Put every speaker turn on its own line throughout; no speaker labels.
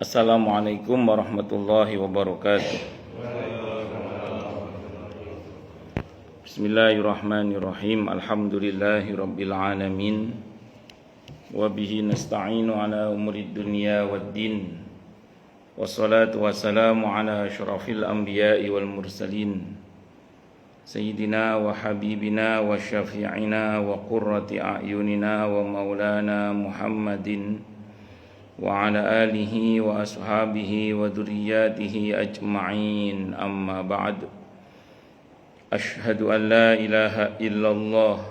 Assalamualaikum warahmatullahi wabarakatuh. Bismillahirrahmanirrahim. Alhamdulillahi rabbil alamin. Wa bihi nasta'inu ala umurid dunya waddin. Wassalatu wassalamu ala asyrafil anbiya'i wal mursalin. Sayyidina wa habibina wa syafi'ina wa qurrati a'yunina wa maulana Muhammadin wa ala alihi wa ashabihi wa dhurriyyatihi ajma'in, amma ba'd. Ashhadu an la ilaha illallah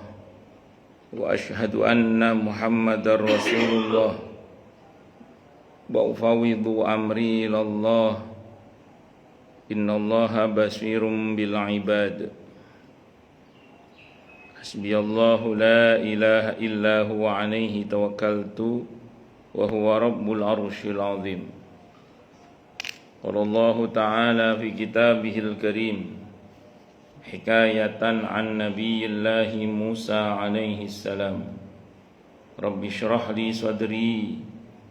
wa ashhadu anna Muhammadar Rasulullah wa ufawwidu amri ilallah, innallaha basirum bil ibad. Hasbiyallahu la ilaha illa huwa alaihi tawakkaltu wa huwa rabbul arsyil azim. Qala Allah ta'ala fi kitabihil karim hikayatan an nabiyillahi Musa alaihi salam. Rabbi shrah li sadri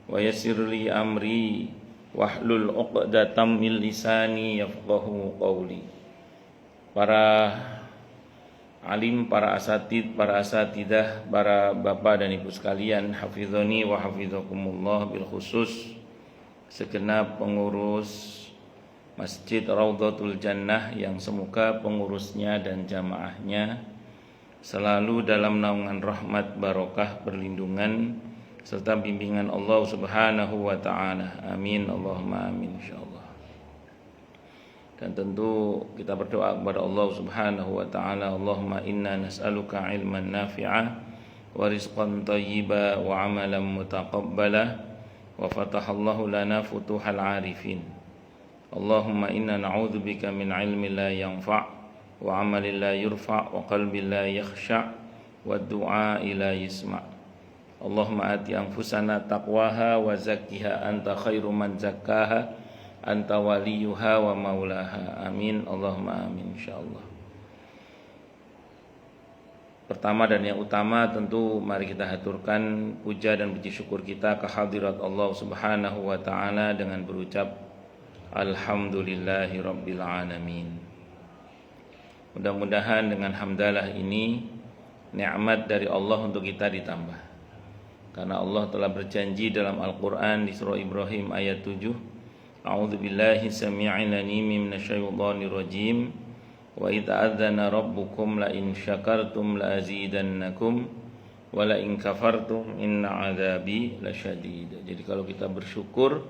wa yassir li amri wahlul 'uqdatam min lisani yafqahu qawli. Para alim, para asatid, para asatidah, para bapak dan ibu sekalian, hafizoni wa hafizakumullah, bil khusus segenap pengurus Masjid Raudhatul Jannah yang semoga pengurusnya dan jamaahnya selalu dalam naungan rahmat, barokah, perlindungan serta bimbingan Allah Subhanahu wa taala. Amin Allahumma amin insyaallah. Dan tentu kita berdoa kepada Allah Subhanahu wa taala, Allahumma inna nas'aluka ilman nafi'ah wa rizqan thayyiba wa amalan mutaqabbala wa fatahallahu lana futuhal arifin. Allahumma inna na'udzubika min ilmin la yanfa' wa amalin la yurfa' wa qalbin la yakhsha' wa du'a la yisma'. Allahumma ati anfusana taqwaha wa zakkiha anta khairu man zakkaha anta waliyuha wa maulaha. Amin Allahumma amin insyaallah. Pertama dan yang utama tentu mari kita haturkan puja dan puji syukur kita ke hadirat Allah Subhanahu wa taala dengan berucap alhamdulillahi rabbil alamin. Mudah-mudahan dengan hamdalah ini nikmat dari Allah untuk kita ditambah. Karena Allah telah berjanji dalam Al-Qur'an di surah Ibrahim ayat 7, A'udzu billahi samii'il 'aliim minasyaitonir rajiim. Wa idza adzana rabbukum la in syakartum la azidannakum wa la in kafartum inna 'adzabi lasyadid. Jadi kalau kita bersyukur,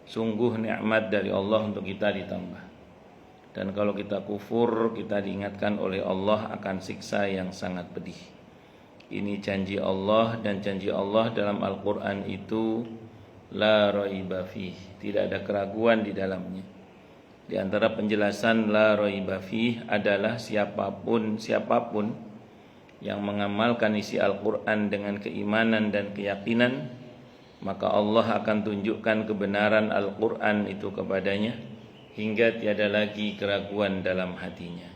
sungguh nikmat dari Allah untuk kita ditambah. Dan kalau kita kufur, kita diingatkan oleh Allah akan siksa yang sangat pedih. Ini janji Allah, dan janji Allah dalam Al-Qur'an itu la raiba fih, tidak ada keraguan di dalamnya. Di antara penjelasan la raiba fih adalah siapapun yang mengamalkan isi Al-Qur'an dengan keimanan dan keyakinan, maka Allah akan tunjukkan kebenaran Al-Qur'an itu kepadanya hingga tiada lagi keraguan dalam hatinya.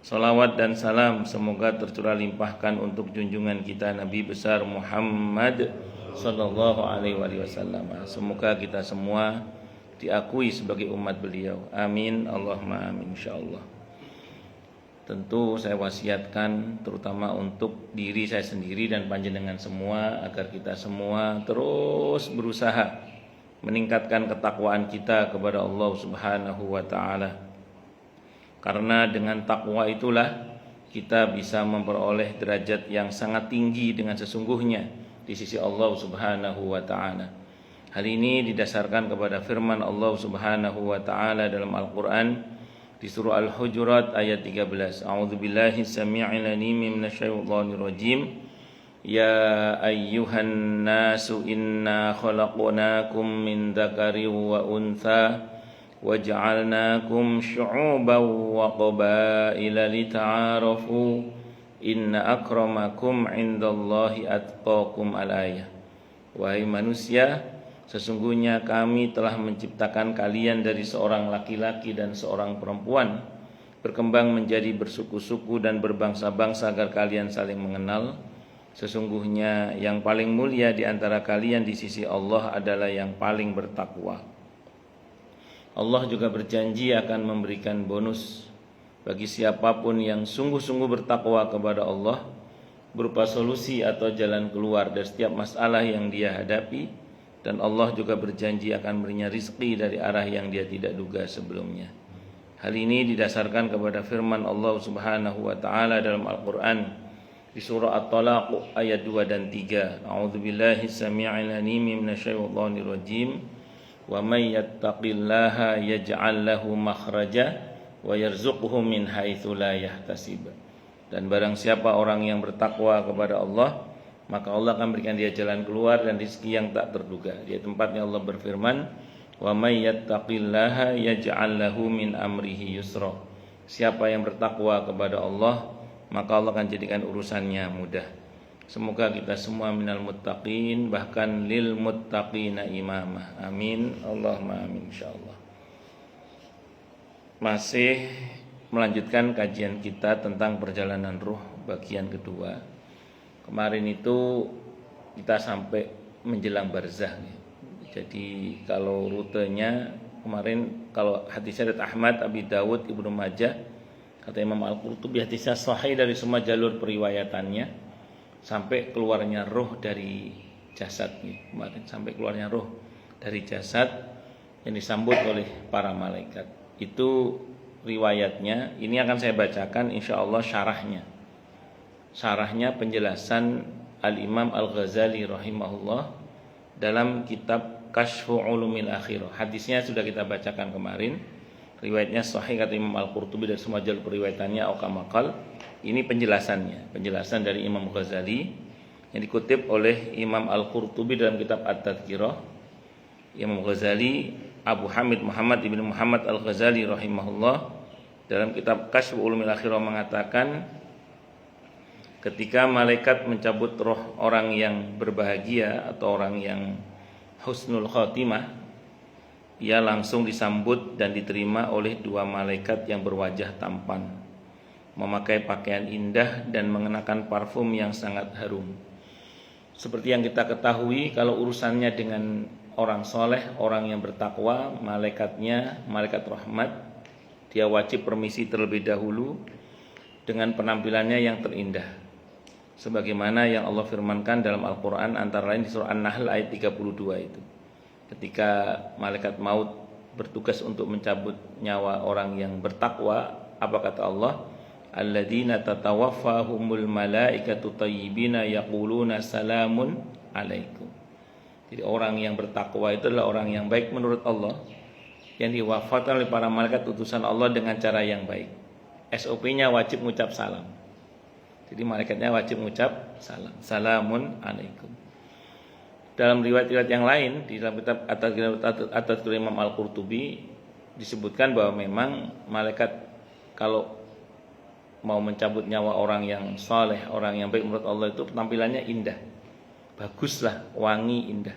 Salawat dan salam semoga tercurah limpahkan untuk junjungan kita Nabi besar Muhammad sallallahu alaihi wasallam. Semoga kita semua diakui sebagai umat beliau. Amin Allahumma amin insyaallah. Tentu saya wasiatkan terutama untuk diri saya sendiri dan panjenengan semua agar kita semua terus berusaha meningkatkan ketakwaan kita kepada Allah Subhanahu wa taala. Karena dengan takwa itulah kita bisa memperoleh derajat yang sangat tinggi dengan sesungguhnya di sisi Allah Subhanahu wa taala. Hal ini didasarkan kepada firman Allah Subhanahu wa taala dalam Al-Qur'an di surah Al-Hujurat ayat 13. A'udzubillahi samii'il 'aliim minasyaitonir rajim. Ya ayyuhan nasu inna khalaqnakum min dzakarin wa untha waj'alnakum syu'uban wa qabaila lita'arafu inna akramakum indallahi atqakum al-ayah. Wahai manusia, sesungguhnya kami telah menciptakan kalian dari seorang laki-laki dan seorang perempuan, berkembang menjadi bersuku-suku dan berbangsa-bangsa agar kalian saling mengenal. Sesungguhnya yang paling mulia di antara kalian di sisi Allah adalah yang paling bertakwa. Allah juga berjanji akan memberikan bonus bagi siapapun yang sungguh-sungguh bertakwa kepada Allah, berupa solusi atau jalan keluar dari setiap masalah yang dia hadapi. Dan Allah juga berjanji akan memberinya rizki dari arah yang dia tidak duga sebelumnya. Hal ini didasarkan kepada firman Allah Subhanahu wa taala dalam Al-Qur'an di surah At-Talaq ayat 2 dan 3. A'udzubillahi samii'il 'aliim minasyaitonir rajim. Wa may yattaqillaha yaj'al lahu makhraja wa yarzuqhu min haitsu la yahtasib. Dan barang siapa orang yang bertakwa kepada Allah, maka Allah akan berikan dia jalan keluar dan rezeki yang tak terduga. Di tempatnya Allah berfirman, wa may yattaqillaha yaj'al lahu min amrihi yusra. Siapa yang bertakwa kepada Allah, maka Allah akan jadikan urusannya mudah. Semoga kita semua minal muttaqin, bahkan lil muttaqina imamah. Amin. Allahumma amin insyaallah. Masih melanjutkan kajian kita tentang perjalanan ruh bagian kedua. Kemarin itu kita sampai menjelang barzah. Jadi kalau rutenya kemarin, kalau hadisnya dari Ahmad, Abi Dawud, Ibnu Majah, kata Imam Al-Qurtubi hadisnya sahih dari semua jalur periwayatannya, sampai keluarnya ruh dari jasad kemarin, sampai keluarnya ruh dari jasad yang disambut oleh para malaikat. Itu riwayatnya. Ini akan saya bacakan insyaallah syarahnya penjelasan Al-Imam Al-Ghazali rahimahullah dalam kitab Kashfu Ulumil Akhirah. Hadisnya sudah kita bacakan kemarin. Riwayatnya sahih kata Imam Al-Qurtubi dari semua jalur periwayatannya aukamakal. Ini penjelasannya, penjelasan dari Imam Ghazali yang dikutip oleh Imam Al-Qurtubi dalam kitab At-Tadhkirah. Imam Ghazali, Abu Hamid Muhammad ibn Muhammad Al-Ghazali rahimahullah dalam kitab Kashfu Ulumil Akhirah mengatakan, ketika malaikat mencabut roh orang yang berbahagia atau orang yang husnul khotimah, ia langsung disambut dan diterima oleh dua malaikat yang berwajah tampan, memakai pakaian indah dan mengenakan parfum yang sangat harum. Seperti yang kita ketahui, kalau urusannya dengan orang soleh, orang yang bertakwa, malaikatnya, malaikat rahmat, dia wajib permisi terlebih dahulu dengan penampilannya yang terindah, sebagaimana yang Allah firmankan dalam Al-Quran, antara lain di surah An-Nahl ayat 32 itu. Ketika malaikat maut bertugas untuk mencabut nyawa orang yang bertakwa, apa kata Allah? Alladzina tatawaffahumul malaikatu thayyibina yaquluna salamun alaikum. Jadi orang yang bertakwa itu adalah orang yang baik menurut Allah, yang diwafatkan oleh para malaikat utusan Allah dengan cara yang baik. SOP-nya wajib mengucap salam. Jadi malaikatnya wajib mengucap salam. Salamun alaikum. Dalam riwayat-riwayat yang lain di dalam kitab At-Tadhkirah Imam Al-Qurtubi disebutkan bahwa memang malaikat kalau mau mencabut nyawa orang yang saleh, orang yang baik menurut Allah itu penampilannya indah. Baguslah, wangi, indah.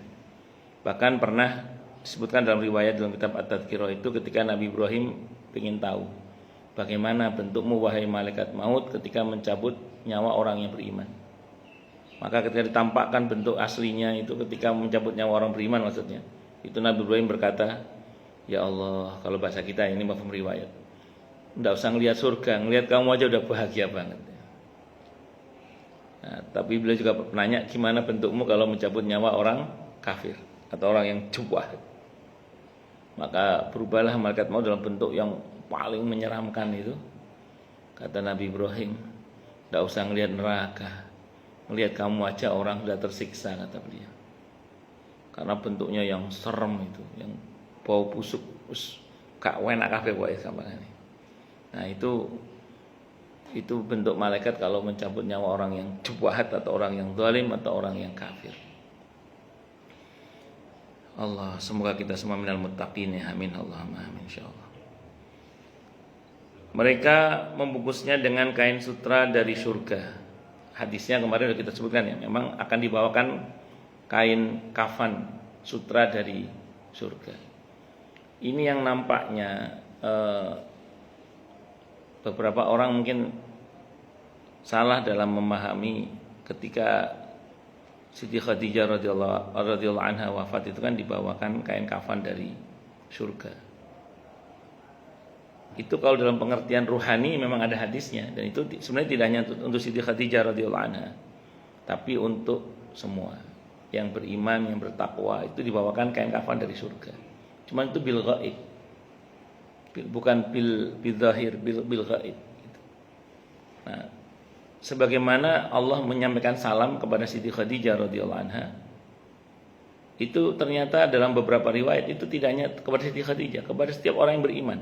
Bahkan pernah disebutkan dalam riwayat dalam kitab At-Tadhkirah itu, ketika Nabi Ibrahim ingin tahu bagaimana bentukmu wahai malaikat maut ketika mencabut nyawa orang yang beriman. Maka ketika ditampakkan bentuk aslinya itu ketika mencabut nyawa orang beriman maksudnya, itu Nabi Ibrahim berkata, ya Allah, kalau bahasa kita ini mafhum riwayat, tidak usah ngelihat surga, ngelihat kamu aja udah bahagia banget. Nah, tapi beliau juga nanya, gimana bentukmu kalau mencabut nyawa orang kafir atau orang yang jubah? Maka berubahlah malaikat maut dalam bentuk yang paling menyeramkan itu. Kata Nabi Ibrahim, tidak usah ngelihat neraka, ngelihat kamu aja orang sudah tersiksa, kata beliau. Karena bentuknya yang serem itu, yang bau busuk, gak enak kabeh wae sampane. Nah, itu bentuk malaikat kalau mencabut nyawa orang yang jubahat atau orang yang zalim atau orang yang kafir. Allah, semoga kita semua minal muttaqin ya, amin Allahumma amin insyaallah. Mereka membungkusnya dengan kain sutra dari surga. Hadisnya kemarin sudah kita sebutkan ya, memang akan dibawakan kain kafan sutra dari surga. Ini yang nampaknya beberapa orang mungkin salah dalam memahami ketika Siti Khadijah radhiyallahu anha wafat itu kan dibawakan kain kafan dari surga. Itu kalau dalam pengertian ruhani memang ada hadisnya, dan itu sebenarnya tidak hanya untuk Siti Khadijah radhiyallahu anha, tapi untuk semua yang beriman, yang bertakwa itu dibawakan kain kafan dari surga. Cuma itu bil ghaib, bukan bil zahir, bil ghaib. Nah, sebagaimana Allah menyampaikan salam kepada Siti Khadijah radhiyallahu anha, itu ternyata dalam beberapa riwayat itu tidak hanya kepada Siti Khadijah, kepada setiap orang yang beriman,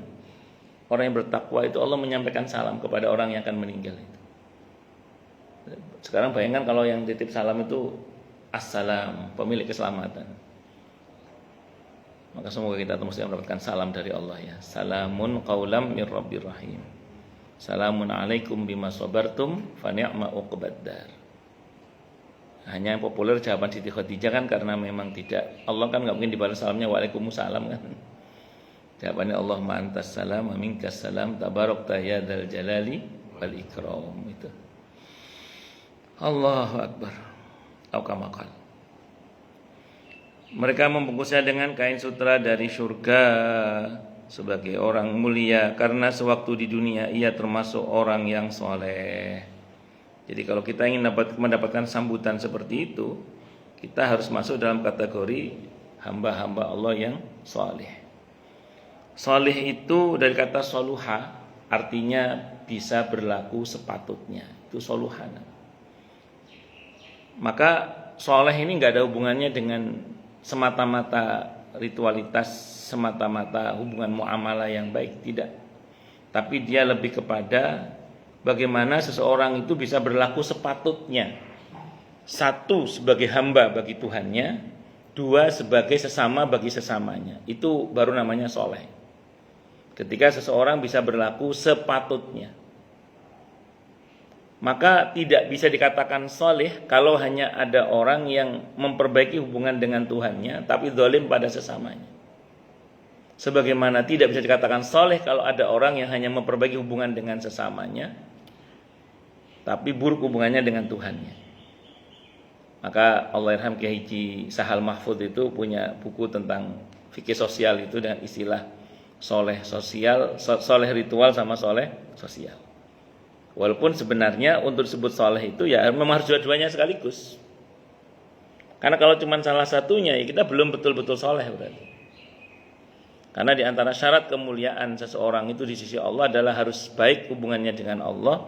orang yang bertakwa itu Allah menyampaikan salam kepada orang yang akan meninggal itu. Sekarang bayangkan kalau yang titip salam itu assalam, pemilik keselamatan. Maka semoga kita mesti mendapatkan salam dari Allah ya. Salamun qaulam mir rabbir rahim. Salamun alaikum bima sabartum fa ni'ma uqbaddar. Hanya yang populer jawaban Siti Khadijah kan, karena memang tidak, Allah kan enggak mungkin dibalas salamnya waalaikumsalam kan. Jawabannya Allahumma antas salam wa minkas salam tabarakta ya dzal jalali wal ikram. Itu Allahu akbar. Atau kama qala. Mereka membungkusnya dengan kain sutra dari surga sebagai orang mulia, karena sewaktu di dunia ia termasuk orang yang soleh. Jadi kalau kita ingin mendapatkan sambutan seperti itu, kita harus masuk dalam kategori hamba-hamba Allah yang soleh. Soleh itu dari kata soluha, artinya bisa berlaku sepatutnya. Itu soluhana. Maka soleh ini nggak ada hubungannya dengan semata-mata ritualitas, semata-mata hubungan muamalah yang baik, tidak. Tapi dia lebih kepada bagaimana seseorang itu bisa berlaku sepatutnya. Satu, sebagai hamba bagi Tuhannya. Dua, sebagai sesama bagi sesamanya. Itu baru namanya soleh. Ketika seseorang bisa berlaku sepatutnya. Maka tidak bisa dikatakan soleh kalau hanya ada orang yang memperbaiki hubungan dengan Tuhannya tapi zalim pada sesamanya. Sebagaimana tidak bisa dikatakan soleh kalau ada orang yang hanya memperbaiki hubungan dengan sesamanya tapi buruk hubungannya dengan Tuhannya. Maka Allahyarham Kiai Haji Sahal Mahfud itu punya buku tentang fikih sosial itu dengan istilah soleh sosial, soleh ritual sama soleh sosial. Walaupun sebenarnya untuk disebut soleh itu ya memang harus dua-duanya sekaligus. Karena kalau cuma salah satunya ya kita belum betul-betul soleh berarti. Karena di antara syarat kemuliaan seseorang itu di sisi Allah adalah harus baik hubungannya dengan Allah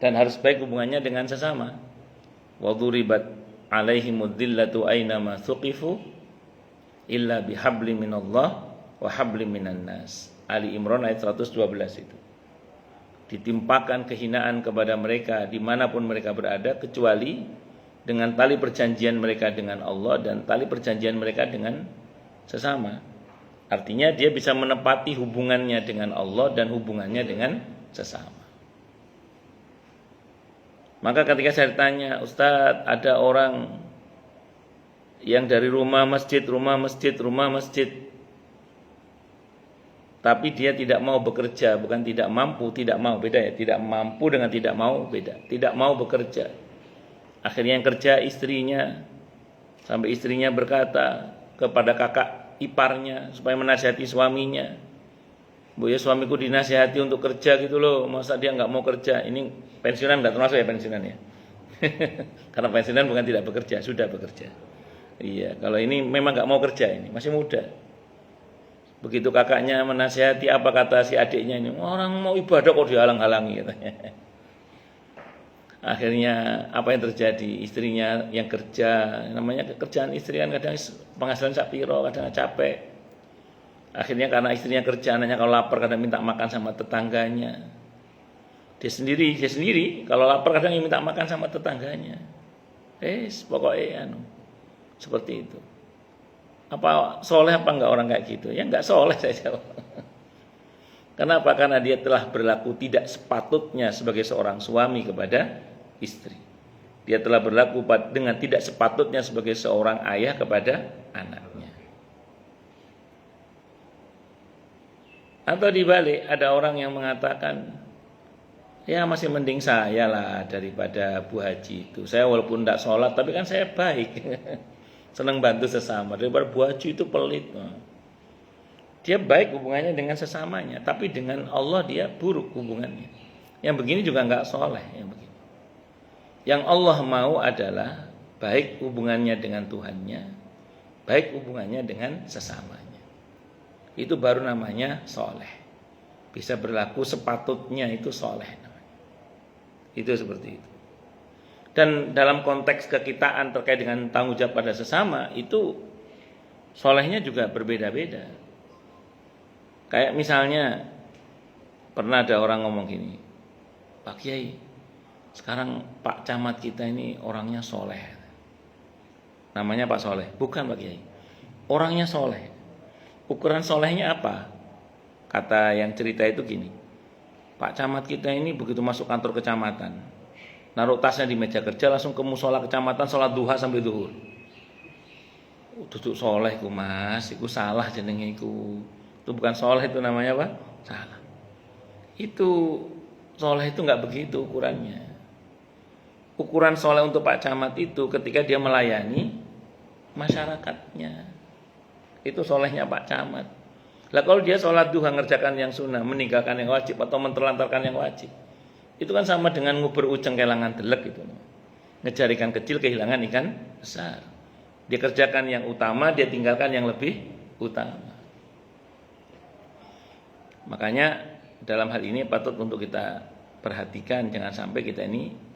dan harus baik hubungannya dengan sesama. Wa dzuribat alaihimud dzillatu ainama thuqifu illa bihabli minallah wa habli minan nas. Ali Imran ayat 112 itu. Ditimpakan kehinaan kepada mereka dimanapun mereka berada kecuali dengan tali perjanjian mereka dengan Allah dan tali perjanjian mereka dengan sesama. Artinya dia bisa menepati hubungannya dengan Allah dan hubungannya dengan sesama. Maka ketika saya ditanya, Ustadz, ada orang yang dari rumah masjid, tapi dia tidak mau bekerja, bukan tidak mampu, tidak mau, beda ya. Tidak mampu dengan tidak mau, beda. Tidak mau bekerja. Akhirnya yang kerja istrinya, sampai istrinya berkata kepada kakak iparnya supaya menasihati suaminya. Bu ya, suamiku dinasihati untuk kerja gitu loh, masa dia nggak mau kerja? Ini pensiunan nggak termasuk ya pensiunan ya? Karena pensiunan bukan tidak bekerja, sudah bekerja. Iya, kalau ini memang nggak mau kerja, ini masih muda. Begitu kakaknya menasihati, apa kata si adiknya ini? Orang mau ibadah kok dihalang-halangi katanya. Akhirnya apa yang terjadi? Istrinya yang kerja, namanya kerjaan istri kan kadang penghasilan sak piro, kadang capek. Akhirnya karena istrinya kerja, anaknya kalau lapar kadang minta makan sama tetangganya. Dia sendiri kalau lapar kadang minta makan sama tetangganya. Pokoknya seperti itu. Apa soleh apa enggak orang kayak gitu? Ya enggak soleh saya jawab. Kenapa? Karena dia telah berlaku tidak sepatutnya sebagai seorang suami kepada istri. Dia telah berlaku dengan tidak sepatutnya sebagai seorang ayah kepada anaknya. Atau dibalik, ada orang yang mengatakan Ya masih mending saya lah daripada Bu Haji itu. Saya walaupun tidak sholat tapi kan saya baik. Senang bantu sesama. Daripada Bu Haji itu pelit. Dia baik hubungannya dengan sesamanya, tapi dengan Allah dia buruk hubungannya. Yang begini juga nggak soleh. Yang Allah mau adalah baik hubungannya dengan Tuhannya, baik hubungannya dengan sesamanya. Itu baru namanya soleh. Bisa berlaku sepatutnya, itu soleh namanya. Itu seperti itu. Dan dalam konteks kekitaan terkait dengan tanggung jawab pada sesama, itu solehnya juga berbeda-beda. Kayak misalnya pernah ada orang ngomong gini, Pak Kiai, sekarang Pak Camat kita ini orangnya soleh. Namanya Pak Soleh, bukan Pak Kiai. Orangnya soleh. Ukuran solehnya apa? Kata yang cerita itu gini, Pak Camat kita ini begitu masuk kantor kecamatan, naruh tasnya di meja kerja, langsung ke musola kecamatan, sholat duha sampai duhur. Duduk soleh ku mas, iku salah jenenge iku. Itu bukan soleh, itu namanya apa? Salah. Itu soleh itu nggak begitu ukurannya. Ukuran soleh untuk Pak Camat itu ketika dia melayani masyarakatnya. Itu solehnya Pak Camat. Lah kalau dia sholat duha ngerjakan yang sunnah, meninggalkan yang wajib atau menterlantarkan yang wajib, itu kan sama dengan nguber uceng kelangan delek itu. Ngejarikan kecil kehilangan ikan besar. Dia kerjakan yang utama, dia tinggalkan yang lebih utama. Makanya dalam hal ini patut untuk kita perhatikan, jangan sampai kita ini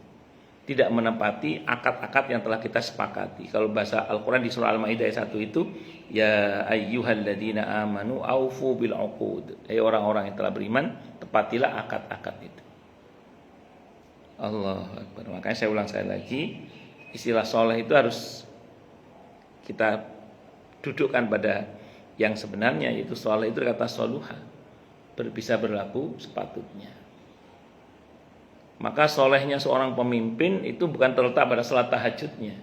tidak menepati akad-akad yang telah kita sepakati. Kalau bahasa Al-Quran di surah Al-Ma'idah 1 itu, ya ayyuhalladzina amanu aufu bil uqud. Hai orang-orang yang telah beriman, tepatilah akad-akad itu. Allahu Akbar. Makanya saya ulang sekali lagi, istilah soleh itu harus kita dudukkan pada yang sebenarnya, yaitu soleh itu kata soluha, bisa berlaku sepatutnya. Maka solehnya seorang pemimpin itu bukan terletak pada salat tahajudnya,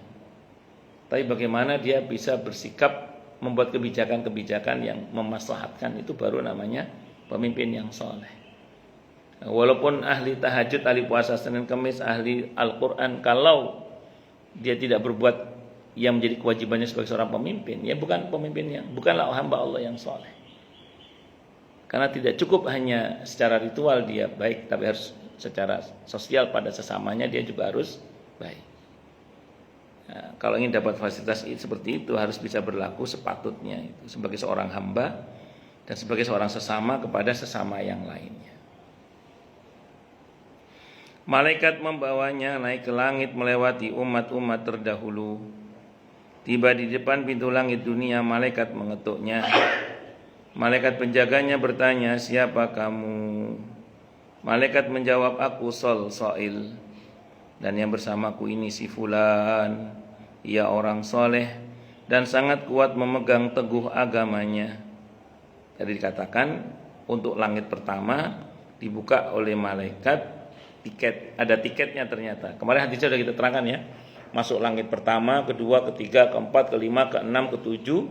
tapi bagaimana dia bisa bersikap membuat kebijakan-kebijakan yang memaslahatkan, itu baru namanya pemimpin yang soleh. Walaupun ahli tahajud, ahli puasa Senin Kamis, ahli Al-Quran, kalau dia tidak berbuat yang menjadi kewajibannya sebagai seorang pemimpin, ya bukan pemimpin yang, bukanlah hamba Allah yang soleh. Karena tidak cukup hanya secara ritual dia baik, tapi harus secara sosial pada sesamanya dia juga harus baik. Nah, kalau ingin dapat fasilitas seperti itu harus bisa berlaku sepatutnya itu sebagai seorang hamba dan sebagai seorang sesama kepada sesama yang lainnya. Malaikat membawanya naik ke langit melewati umat-umat terdahulu. Tiba di depan pintu langit dunia, malaikat mengetuknya. Malaikat penjaganya bertanya, siapa kamu? Malaikat menjawab, aku Sol-Soil, dan yang bersamaku ini si Fulan. Ia orang soleh dan sangat kuat memegang teguh agamanya. Jadi dikatakan untuk langit pertama dibuka oleh malaikat, tiket, ada tiketnya ternyata. Kemarin hadisnya sudah kita terangkan ya. Masuk langit pertama, kedua, ketiga, keempat, kelima, keenam, ketujuh,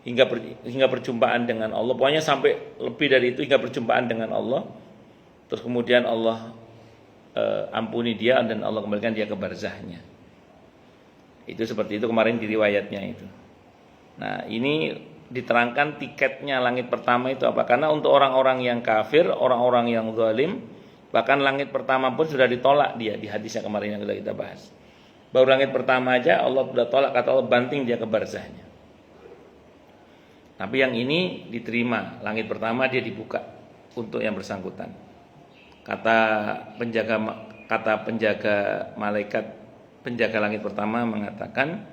hingga perjumpaan dengan Allah. Pokoknya sampai lebih dari itu hingga perjumpaan dengan Allah. Terus kemudian Allah ampuni dia dan Allah kembalikan dia ke barzahnya. Itu seperti itu kemarin di riwayatnya itu. Nah, ini diterangkan tiketnya langit pertama itu apa? Karena untuk orang-orang yang kafir, orang-orang yang zalim, bahkan langit pertama pun sudah ditolak dia di hadisnya kemarin yang sudah kita bahas. Baru langit pertama aja Allah sudah tolak, kata Allah banting dia ke barzahnya. Tapi yang ini diterima, langit pertama dia dibuka untuk yang bersangkutan. Kata penjaga malaikat, penjaga langit pertama mengatakan,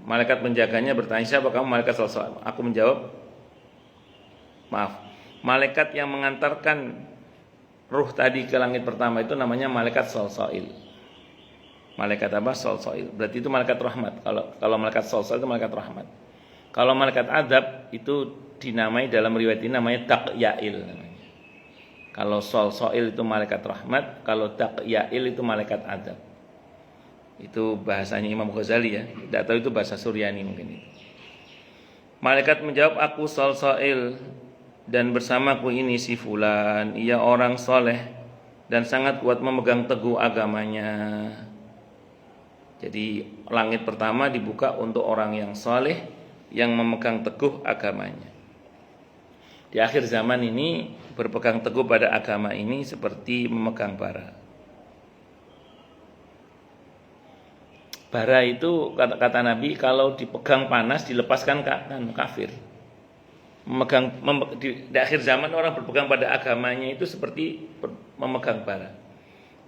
malaikat penjaganya bertanya, siapa kamu? Malaikat Sol-Soil. Aku menjawab, maaf, malaikat yang mengantarkan ruh tadi ke langit pertama itu namanya malaikat Sol-Soil. Malaikat apa? Sol-Soil. Berarti itu malaikat rahmat. Kalau malaikat Sol-Soil itu malaikat rahmat. Kalau malaikat adab itu dinamai dalam riwayat ini namanya Taqyail namanya. Kalau Sol-Soil itu malaikat rahmat, kalau Taqyail itu malaikat adab. Itu bahasanya Imam Ghazali ya. Tidak tahu itu bahasa Suryani mungkin itu. Malaikat menjawab, aku Sol-Soil dan bersamaku ini si fulan, ia orang soleh dan sangat kuat memegang teguh agamanya. Jadi langit pertama dibuka untuk orang yang soleh yang memegang teguh agamanya. Di akhir zaman ini berpegang teguh pada agama ini seperti memegang bara. Bara itu kata Nabi kalau dipegang panas dilepaskan kan kafir. Di akhir zaman orang berpegang pada agamanya itu seperti memegang bara.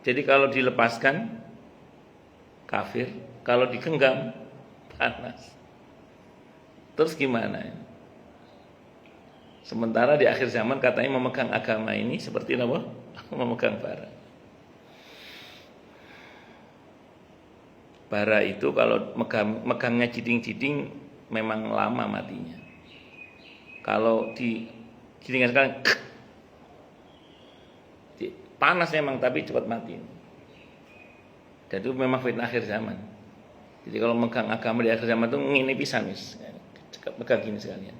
Jadi kalau dilepaskan kafir, kalau digenggam panas. Terus gimana? Sementara di akhir zaman katanya memegang agama ini seperti apa? Memegang bara. Bara itu kalau megangnya jiding-jiding memang lama matinya. Kalau di jidingnya sekarang panas memang tapi cepat mati. Dan itu memang fitnah akhir zaman. Jadi kalau megang agama di akhir zaman itu ngini pisan wis. Megang gini sekalian.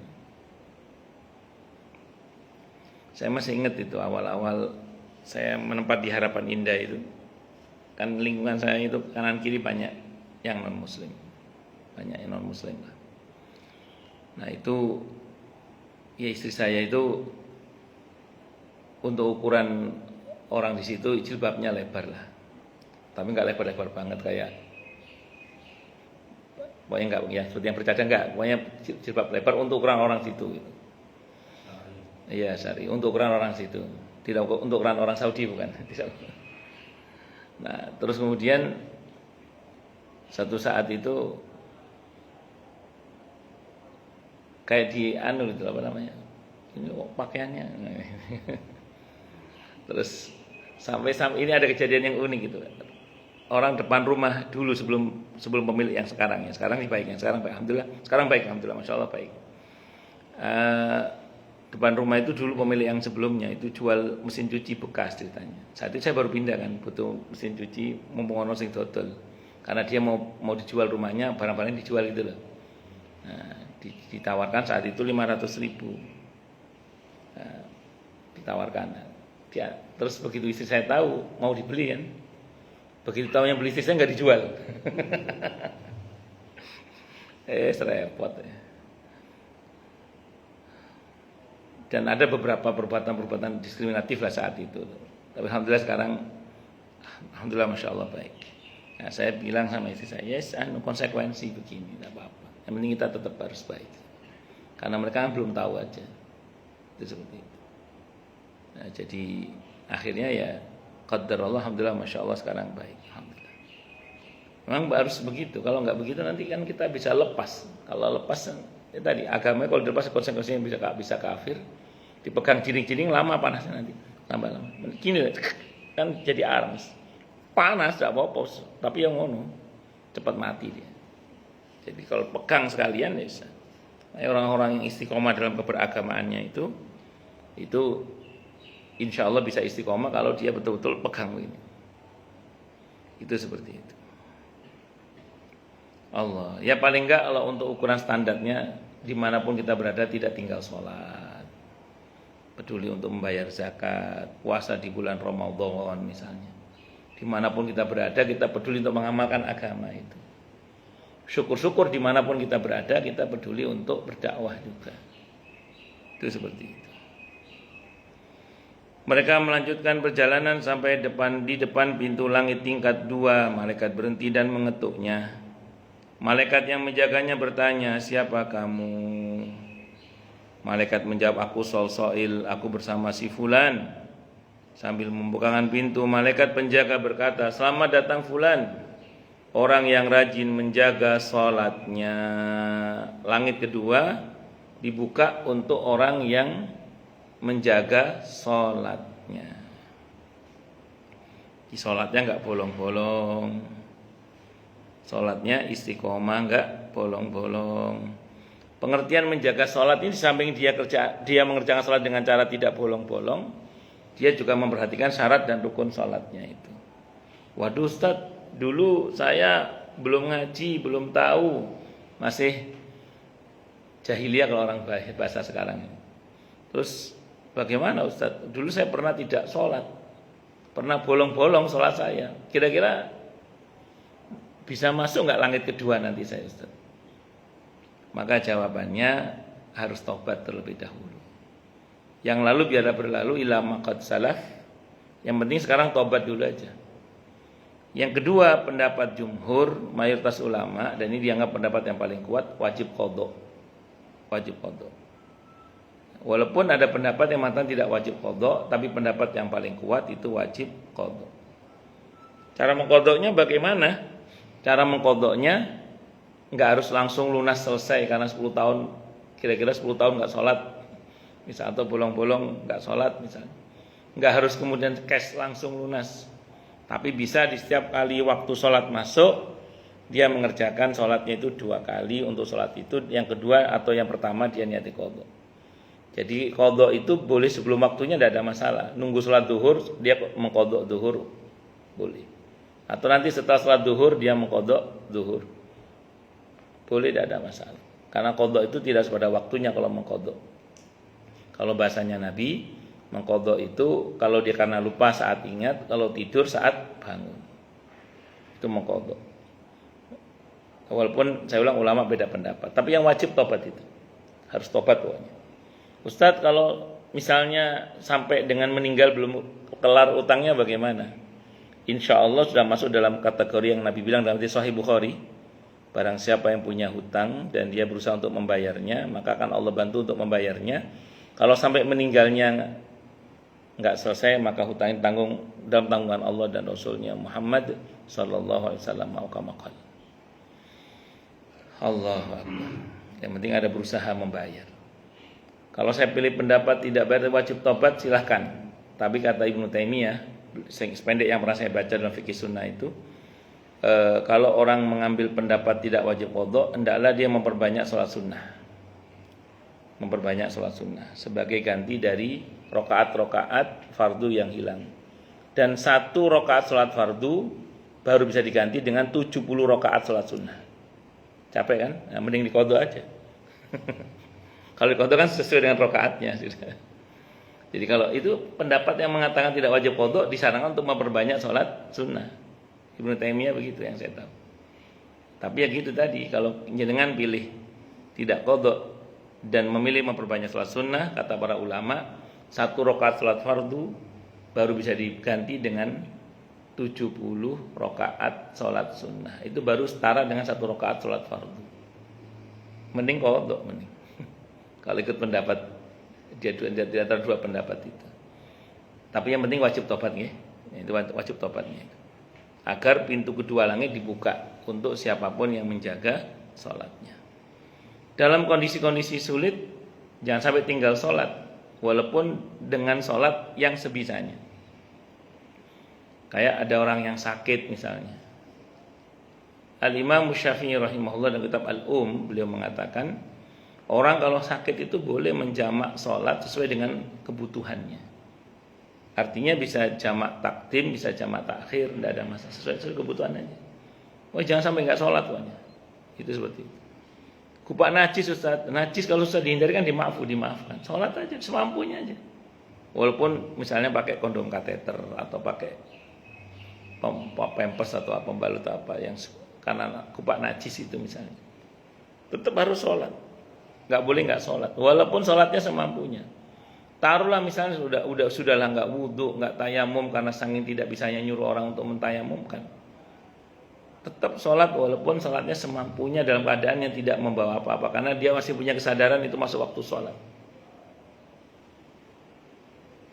Saya masih ingat itu awal-awal saya menempat di Harapan Indah itu. Kan lingkungan saya itu kanan kiri banyak yang non muslim. Banyak yang non muslim lah. Nah, itu ya istri saya itu untuk ukuran orang di situ jilbabnya lebar lah. Tapi enggak lebar-lebar banget kayak pokoknya enggak ya seperti yang bercadar enggak, pokoknya jilbab lebar untuk ukuran orang situ gitu. Iya, syari untuk ukuran orang situ. Tidak untuk ukuran orang Saudi bukan. Nah, terus kemudian satu saat itu kayak di anu itu apa namanya? Ini pakaiannya. Terus sampai ini ada kejadian yang unik gitu. Orang depan rumah dulu sebelum pemilik yang sekarang ya. Sekarang baik yang sekarang baik alhamdulillah. Sekarang baik alhamdulillah, masyaallah baik. Depan rumah itu dulu pemilik yang sebelumnya itu jual mesin cuci bekas ceritanya. Saat itu saya baru pindah kan, butuh mesin cuci mumpung ono sing dodol. Karena dia mau dijual rumahnya, barang-barang dijual gitu loh. Nah, ditawarkan saat itu 500.000. Nah, ditawarkan. Terus begitu istri saya tahu mau dibeli kan. Begitu tahu yang beli istri saya nggak dijual. Repot ya. Dan ada beberapa perbuatan-perbuatan diskriminatif lah saat itu. Tapi alhamdulillah sekarang, alhamdulillah masya Allah baik. Nah, saya bilang sama istri saya, yes, konsekuensi begini, tidak apa-apa. Yang penting kita tetap harus baik. Karena mereka kan belum tahu aja. Itu seperti itu. Nah, jadi akhirnya ya, qadarullah, alhamdulillah masya Allah sekarang baik. Alhamdulillah. Memang harus begitu. Kalau nggak begitu nanti kan kita bisa lepas. Kalau lepas ya tadi agama kalau dilepas konsekuensinya bisa kafir. Dipegang jiring-jiring lama panasnya nanti tambah lama. Gini kan jadi arms. Panas tidak apa-apa, tapi yang ngono cepat mati dia. Jadi kalau pegang sekalian ya bisa. Nah, orang-orang yang istiqomah dalam keberagamaannya itu insya Allah bisa istiqomah kalau dia betul-betul pegang ini. Itu seperti itu. Allah. Ya paling enggak kalau untuk ukuran standarnya dimanapun kita berada tidak tinggal sholat. Peduli untuk membayar zakat, puasa di bulan Ramadan misalnya. Dimanapun kita berada kita peduli untuk mengamalkan agama itu. Syukur-syukur dimanapun kita berada kita peduli untuk berdakwah juga. Itu seperti itu. Mereka melanjutkan perjalanan sampai di depan pintu langit tingkat 2. Malaikat berhenti dan mengetuknya. Malaikat yang menjaganya bertanya, siapa kamu? Malaikat menjawab, aku Sol-Soil, aku bersama si Fulan. Sambil membukakan pintu, malaikat penjaga berkata, selamat datang Fulan, orang yang rajin menjaga sholatnya. Langit kedua dibuka untuk orang yang menjaga sholatnya. Di sholatnya enggak bolong-bolong, sholatnya istiqomah, enggak bolong-bolong. Pengertian menjaga sholat ini di samping dia mengerjakan sholat dengan cara tidak bolong-bolong, dia juga memperhatikan syarat dan rukun sholatnya itu. Waduh Ustaz, dulu saya belum ngaji, belum tahu, masih jahiliyah kalau orang bahasa sekarang. Terus bagaimana Ustaz? Dulu saya pernah tidak sholat, pernah bolong-bolong sholat saya. Kira-kira bisa masuk nggak langit kedua nanti saya Ustaz? Maka jawabannya harus taubat terlebih dahulu. Yang lalu biarlah berlalu, ila maqad salaf. Yang penting sekarang taubat dulu aja. Yang kedua, pendapat jumhur mayoritas ulama, dan ini dianggap pendapat yang paling kuat, wajib qadha. Wajib qadha. Walaupun ada pendapat yang mengatakan tidak wajib qadha, tapi pendapat yang paling kuat itu wajib qadha. Cara mengqadhanya bagaimana? Cara mengqadhanya enggak harus langsung lunas selesai karena 10 tahun, kira-kira 10 tahun enggak sholat misal, atau bolong-bolong enggak sholat misalnya. Enggak harus kemudian cash langsung lunas. Tapi bisa di setiap kali waktu sholat masuk, dia mengerjakan sholatnya itu 2 kali untuk sholat itu, yang kedua atau yang pertama dia niati qadha. Jadi qadha itu boleh sebelum waktunya, tidak ada masalah. Nunggu sholat duhur dia mengqadha duhur boleh. Atau nanti setelah sholat duhur dia mengqadha duhur, boleh, tidak ada masalah. Karena qadha itu tidak pada waktunya kalau mengqadha. Kalau bahasanya Nabi, mengqadha itu kalau dia karena lupa saat ingat, kalau tidur saat bangun. Itu mengqadha. Walaupun saya ulang ulama beda pendapat, tapi yang wajib tobat itu. Harus tobat pokoknya. Ustadz, kalau misalnya sampai dengan meninggal belum kelar utangnya bagaimana? Insya Allah sudah masuk dalam kategori yang Nabi bilang dalam hadis Sahih Bukhari. Barang siapa yang punya hutang dan dia berusaha untuk membayarnya, maka akan Allah bantu untuk membayarnya. Kalau sampai meninggalnya enggak selesai, maka hutang tanggung dalam tanggungan Allah dan Rasulnya Muhammad sallallahu alaihi wasallam. Allahu Akbar. Yang penting ada berusaha membayar. Kalau saya pilih pendapat tidak bayar wajib tobat, silahkan. Tapi kata Ibnu Taimiyah, sependek yang pernah saya baca dalam fikih sunnah itu, kalau orang mengambil pendapat tidak wajib qadha, hendaklah dia memperbanyak sholat sunnah. Memperbanyak sholat sunnah sebagai ganti dari rokaat-rokaat fardu yang hilang. Dan 1 rokaat sholat fardu baru bisa diganti dengan 70 rokaat sholat sunnah. Capek kan? Nah, mending diqadha aja. Kalau diqadha kan sesuai dengan rokaatnya. Jadi kalau itu pendapat yang mengatakan tidak wajib qadha, disarankan untuk memperbanyak sholat sunnah. Ibnu Taimiyah begitu yang saya tahu. Tapi ya gitu tadi, kalau jenengan pilih tidak qadha dan memilih memperbanyak sholat sunnah, kata para ulama, 1 rakaat sholat fardu baru bisa diganti dengan 70 rakaat sholat sunnah. Itu baru setara dengan 1 rakaat sholat fardu. Mending qadha, mending. Kalau ikut pendapat dia di antara 2 pendapat itu. Tapi yang penting wajib tobat ya. Itu wajib tobatnya. Agar pintu kedua langit dibuka untuk siapapun yang menjaga sholatnya. Dalam kondisi-kondisi sulit, jangan sampai tinggal sholat, walaupun dengan sholat yang sebisanya. Kayak ada orang yang sakit misalnya. Al-Imam Syafi'i rahimahullah dalam kitab Al-Um, beliau mengatakan, orang kalau sakit itu boleh menjamak sholat sesuai dengan kebutuhannya. Artinya bisa jamak takdim, bisa jamak takhir, tidak ada masalah, sesuai kebutuhan aja. Jangan sampai nggak sholat pokoknya. Itu seperti itu. Kupak najis Ustaz, najis kalau sudah dihindari kan dimaafkan. Sholat aja semampunya aja. Walaupun misalnya pakai kondom kateter atau pakai pampers atau pembalut apa yang karena kupak najis itu misalnya, tetap harus sholat. Nggak boleh nggak sholat. Walaupun sholatnya semampunya. Taruhlah misalnya sudahlah nggak wudhu, nggak tayamum karena saking tidak bisanya nyuruh orang untuk mentayamumkan. Tetap sholat walaupun sholatnya semampunya dalam keadaan yang tidak membawa apa-apa, karena dia masih punya kesadaran itu masuk waktu sholat.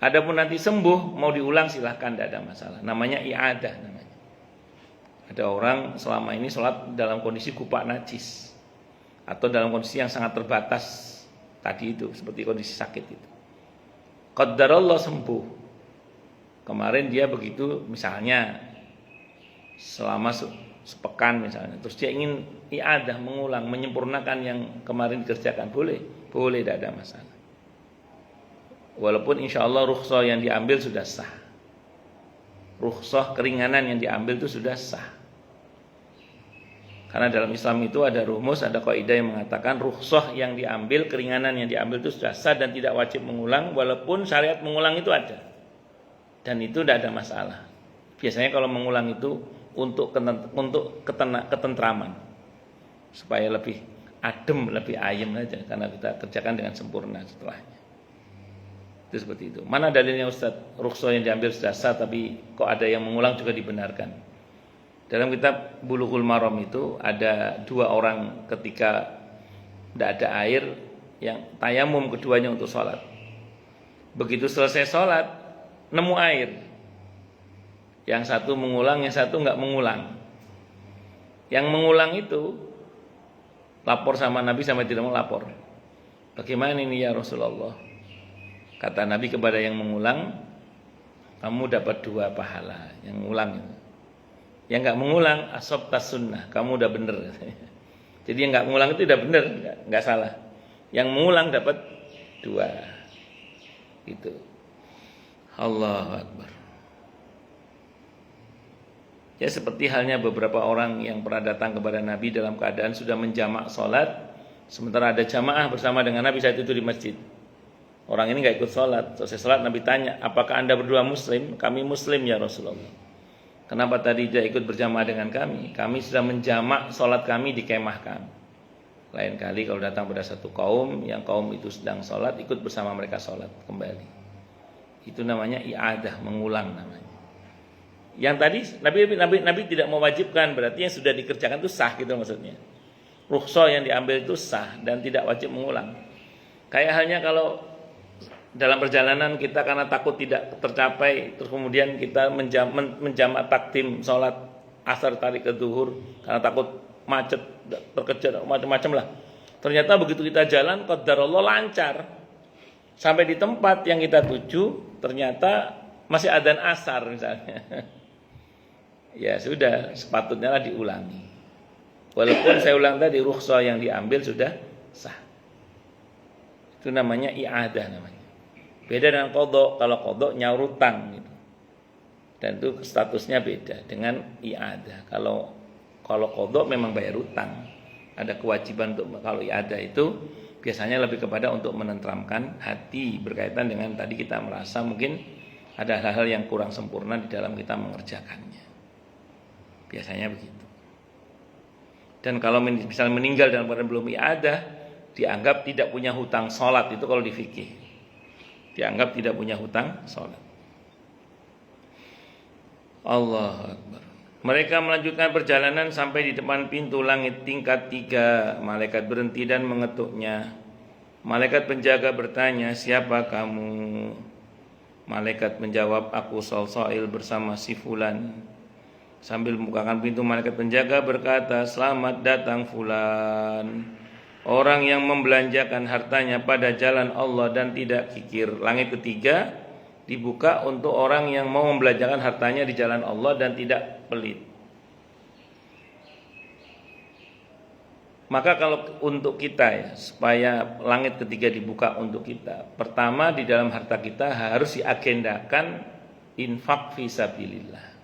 Adapun nanti sembuh mau diulang silahkan, tidak ada masalah. Namanya i'adah namanya. Ada orang selama ini sholat dalam kondisi kupak najis atau dalam kondisi yang sangat terbatas tadi itu, seperti kondisi sakit itu. Qaddarallah sembuh. Kemarin dia begitu misalnya selama sepekan misalnya, terus dia ingin i'adah, mengulang, menyempurnakan yang kemarin dikerjakan, boleh, tidak ada masalah. Walaupun insya Allah rukhsah yang diambil sudah sah, rukhsah keringanan yang diambil itu sudah sah. Karena dalam Islam itu ada rumus, ada kaidah yang mengatakan rukhsah yang diambil, keringanan yang diambil itu sudah sah dan tidak wajib mengulang, walaupun syariat mengulang itu ada. Dan itu tidak ada masalah. Biasanya kalau mengulang itu untuk ketentraman, supaya lebih adem, lebih ayem aja, karena kita kerjakan dengan sempurna setelahnya. Itu seperti itu. Mana dalilnya Ustaz? Rukhsah yang diambil sudah sah, tapi kok ada yang mengulang juga dibenarkan. Dalam kitab Bulughul Maram itu ada 2 orang ketika tidak ada air yang tayamum keduanya untuk sholat. Begitu selesai sholat nemu air, yang satu mengulang, yang satu nggak mengulang. Yang mengulang itu lapor sama Nabi sama tidak mau lapor. Bagaimana ini ya Rasulullah? Kata Nabi kepada yang mengulang, kamu dapat 2 pahala. Yang mengulang itu. Yang nggak mengulang asabtas sunnah, kamu udah bener. Jadi yang nggak mengulang itu udah bener, nggak salah. Yang mengulang dapat 2. Gitu. Allahu Akbar. Ya seperti halnya beberapa orang yang pernah datang kepada Nabi dalam keadaan sudah menjamak sholat, sementara ada jamaah bersama dengan Nabi saat itu di masjid. Orang ini nggak ikut sholat. Selesai sholat Nabi tanya, apakah anda berdua muslim? Kami muslim ya Rasulullah. Kenapa tadi tidak ikut berjamaah dengan kami? Kami sudah menjamak sholat kami di kemah kami. Lain kali kalau datang pada satu kaum, yang kaum itu sedang sholat, ikut bersama mereka sholat kembali. Itu namanya i'adah, mengulang namanya. Yang tadi Nabi tidak mewajibkan, berarti yang sudah dikerjakan itu sah gitu maksudnya. Rukhsah yang diambil itu sah dan tidak wajib mengulang. Kayak halnya kalau dalam perjalanan kita karena takut tidak tercapai, terus kemudian kita menjamak takdim sholat asar tarik ke zuhur karena takut macet, terkejar macam-macam lah. Ternyata begitu kita jalan, qadarullah lancar sampai di tempat yang kita tuju, ternyata masih adzan asar misalnya. Ya sudah, sepatutnya lah diulangi. Walaupun saya ulang tadi, rukhsah yang diambil sudah sah. Itu namanya i'adah namanya. Beda dengan qadha. Kalau qadha nyaur utang gitu. Dan itu statusnya beda dengan i'adah. Kalau qadha memang bayar utang. Ada kewajiban untuk, kalau i'adah itu biasanya lebih kepada untuk menenteramkan hati, berkaitan dengan tadi kita merasa mungkin ada hal-hal yang kurang sempurna di dalam kita mengerjakannya. Biasanya begitu. Dan kalau misalnya meninggal dalam keadaan belum i'adah, dianggap tidak punya hutang sholat. Itu kalau di fikih dianggap tidak punya hutang sholat. Allahu Akbar. Mereka melanjutkan perjalanan sampai di depan pintu langit tingkat 3. Malaikat berhenti dan mengetuknya. Malaikat penjaga bertanya, siapa kamu? Malaikat menjawab, aku Salsail bersama si Fulan. Sambil membukakan pintu, malaikat penjaga berkata, selamat datang Fulan, orang yang membelanjakan hartanya pada jalan Allah dan tidak kikir. Langit ketiga dibuka untuk orang yang mau membelanjakan hartanya di jalan Allah dan tidak pelit. Maka kalau untuk kita ya, supaya langit ketiga dibuka untuk kita, pertama di dalam harta kita harus diagendakan infak fisabilillah.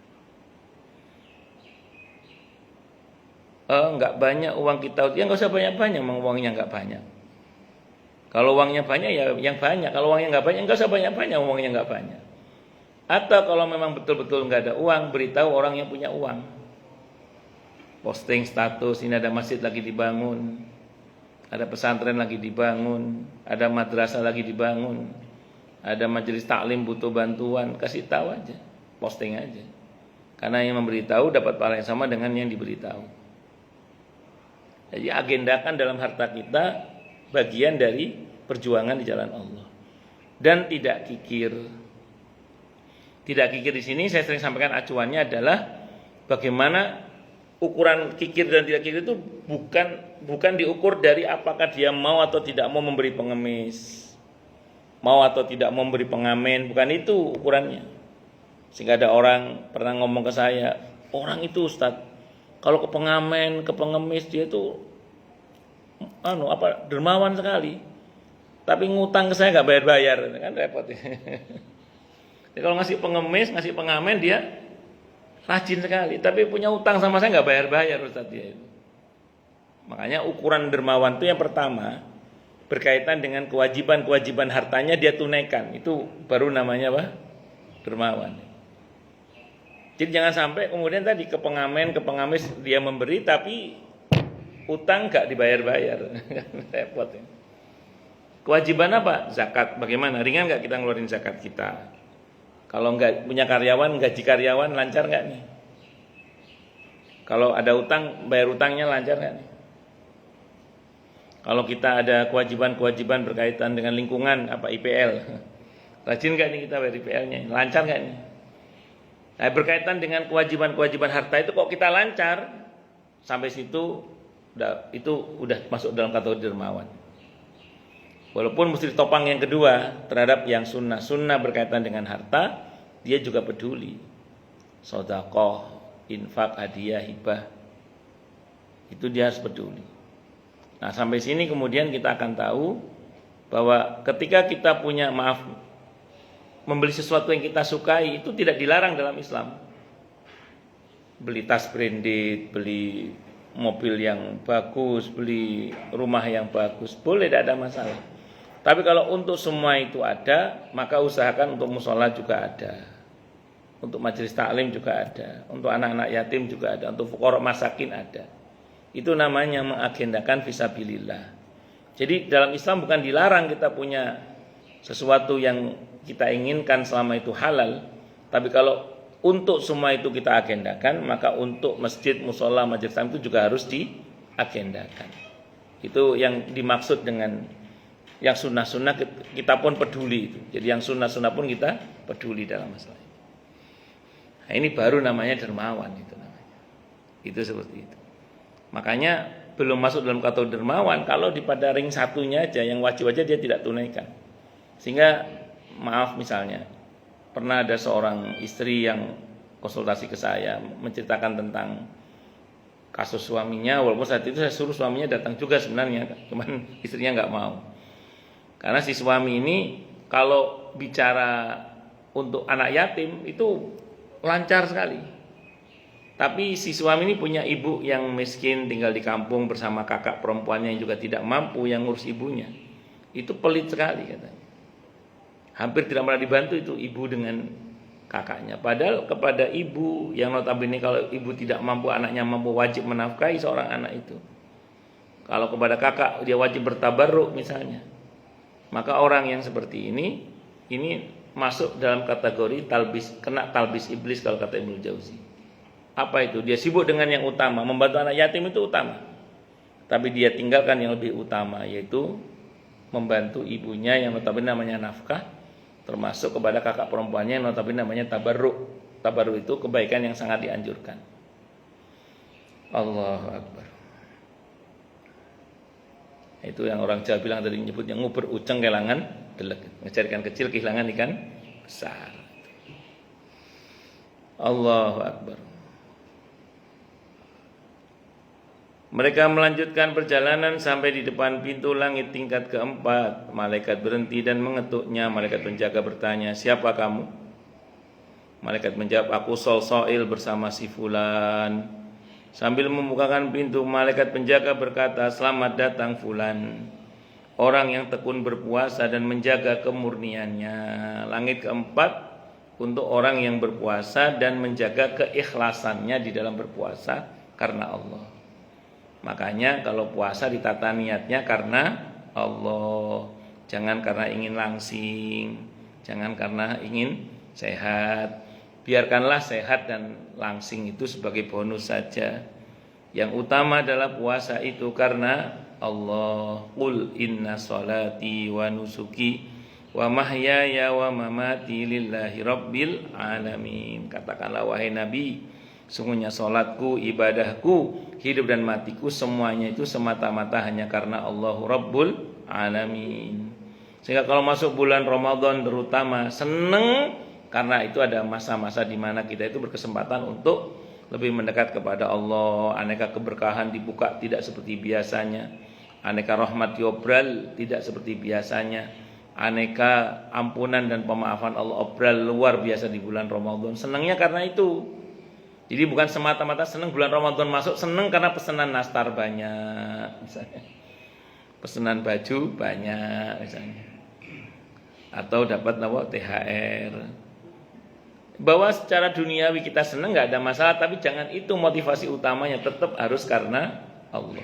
Enggak banyak uang kita, ya enggak usah banyak-banyak, memang uangnya enggak banyak. Kalau uangnya banyak ya yang banyak, kalau uangnya enggak banyak enggak usah banyak-banyak, uangnya enggak banyak. Atau kalau memang betul-betul enggak ada uang, beritahu orang yang punya uang. Posting status, ini ada masjid lagi dibangun, ada pesantren lagi dibangun, ada madrasah lagi dibangun, ada majelis taklim butuh bantuan, kasih tahu aja, posting aja. Karena yang memberitahu dapat pahala yang sama dengan yang diberitahu. Jadi agendakan dalam harta kita bagian dari perjuangan di jalan Allah. Dan tidak kikir. Tidak kikir di sini saya sering sampaikan acuannya adalah bagaimana ukuran kikir dan tidak kikir itu bukan diukur dari apakah dia mau atau tidak mau memberi pengemis, mau atau tidak mau memberi pengamen, bukan itu ukurannya. Sehingga ada orang pernah ngomong ke saya, orang itu Ustadz, kalau ke pengamen, ke pengemis dia itu dermawan sekali. Tapi ngutang ke saya enggak bayar-bayar, kan repot. Jadi kalau ngasih pengemis, ngasih pengamen dia rajin sekali, tapi punya utang sama saya enggak bayar-bayar Ustaz dia itu. Makanya ukuran dermawan itu yang pertama berkaitan dengan kewajiban-kewajiban hartanya dia tunaikan. Itu baru namanya apa? Dermawan. Jadi jangan sampai kemudian tadi ke pengamis dia memberi tapi utang gak dibayar-bayar. Repot ya. Kewajiban apa? Zakat. Bagaimana? Ringan gak kita ngeluarin zakat kita? Kalau nggak punya karyawan, gaji karyawan lancar nggak nih? Kalau ada utang, bayar utangnya lancar nggak nih? Kalau kita ada kewajiban-kewajiban berkaitan dengan lingkungan, apa IPL, rajin nggak nih kita bayar IPL-nya? Lancar nggak nih? Nah, berkaitan dengan kewajiban-kewajiban harta itu kok kita lancar, sampai situ itu udah masuk dalam kategori dermawan. Walaupun mesti ditopang yang kedua terhadap yang sunnah berkaitan dengan harta, dia juga peduli. Sedekah, infak, hadiah, hibah, itu dia harus peduli. Nah, sampai sini kemudian kita akan tahu bahwa ketika kita punya membeli sesuatu yang kita sukai itu tidak dilarang dalam Islam. Beli tas branded, beli mobil yang bagus, beli rumah yang bagus, boleh, tidak ada masalah. Tapi kalau untuk semua itu ada, maka usahakan untuk musola juga ada, untuk majelis taklim juga ada, untuk anak-anak yatim juga ada, untuk fuqara masakin ada. Itu namanya mengagendakan fisabilillah. Jadi dalam Islam bukan dilarang kita punya sesuatu yang kita inginkan selama itu halal. Tapi kalau untuk semua itu kita agendakan, maka untuk masjid, musola, majelis taklim itu juga harus diagendakan. Itu yang dimaksud dengan yang sunnah-sunnah kita pun peduli itu. Jadi yang sunnah-sunnah pun kita peduli dalam masalah ini. Nah, ini baru namanya dermawan itu namanya. Itu seperti itu. Makanya belum masuk dalam kategori dermawan kalau di pada ring satunya aja yang wajib aja dia tidak tunaikan. Sehingga maaf misalnya pernah ada seorang istri yang konsultasi ke saya menceritakan tentang kasus suaminya, walaupun saat itu saya suruh suaminya datang juga sebenarnya, cuman istrinya nggak mau. Karena si suami ini kalau bicara untuk anak yatim itu lancar sekali. Tapi si suami ini punya ibu yang miskin tinggal di kampung bersama kakak perempuannya yang juga tidak mampu yang ngurus ibunya. Itu pelit sekali katanya. Hampir tidak pernah dibantu itu ibu dengan kakaknya. Padahal kepada ibu yang notabene kalau ibu tidak mampu anaknya mampu wajib menafkahi seorang anak itu. Kalau kepada kakak dia wajib bertabarruk misalnya. Maka orang yang seperti ini masuk dalam kategori kena talbis iblis kalau kata Ibnu Jauzi. Apa itu? Dia sibuk dengan yang utama, membantu anak yatim itu utama. Tapi dia tinggalkan yang lebih utama, yaitu membantu ibunya yang notabene namanya nafkah, termasuk kepada kakak perempuannya yang notabene namanya tabarruk. Tabarruk itu kebaikan yang sangat dianjurkan. Allahu Akbar. Itu yang orang Jawa bilang tadi nyebutnya nguber uceng kehilangan delek. Ngejar ikan kecil kehilangan ikan besar. Allahu Akbar. Mereka melanjutkan perjalanan sampai di depan pintu langit tingkat keempat. Malaikat berhenti dan mengetuknya. Malaikat penjaga bertanya, "Siapa kamu?" Malaikat menjawab, "Aku Sol-Soil bersama si fulan." Sambil membukakan pintu, malaikat penjaga berkata, "Selamat datang fulan, orang yang tekun berpuasa dan menjaga kemurniannya." Langit keempat untuk orang yang berpuasa dan menjaga keikhlasannya di dalam berpuasa karena Allah. Makanya kalau puasa ditata niatnya karena Allah, jangan karena ingin langsing, jangan karena ingin sehat. Biarkanlah sehat dan langsing itu sebagai bonus saja. Yang utama adalah puasa itu karena Allah. Qul inna salati wa nusuki wa mahyaya wa mamati lillahi rabbil alamin. Katakanlah wahai Nabi, sungguhnya salatku, ibadahku, hidup dan matiku semuanya itu semata-mata hanya karena Allahu Rabbul Alamin. Sehingga kalau masuk bulan Ramadan terutama seneng karena itu ada masa-masa di mana kita itu berkesempatan untuk lebih mendekat kepada Allah. Aneka keberkahan dibuka tidak seperti biasanya. Aneka rahmat diobral tidak seperti biasanya. Aneka ampunan dan pemaafan Allah obral luar biasa di bulan Ramadan. Senangnya karena itu. Jadi bukan semata-mata senang bulan Ramadan masuk, senang karena pesanan nastar banyak misalnya. Pesanan baju banyak misalnya. Atau dapat THR. Bahwa secara duniawi kita senang nggak ada masalah, tapi jangan itu motivasi utamanya, tetap harus karena Allah.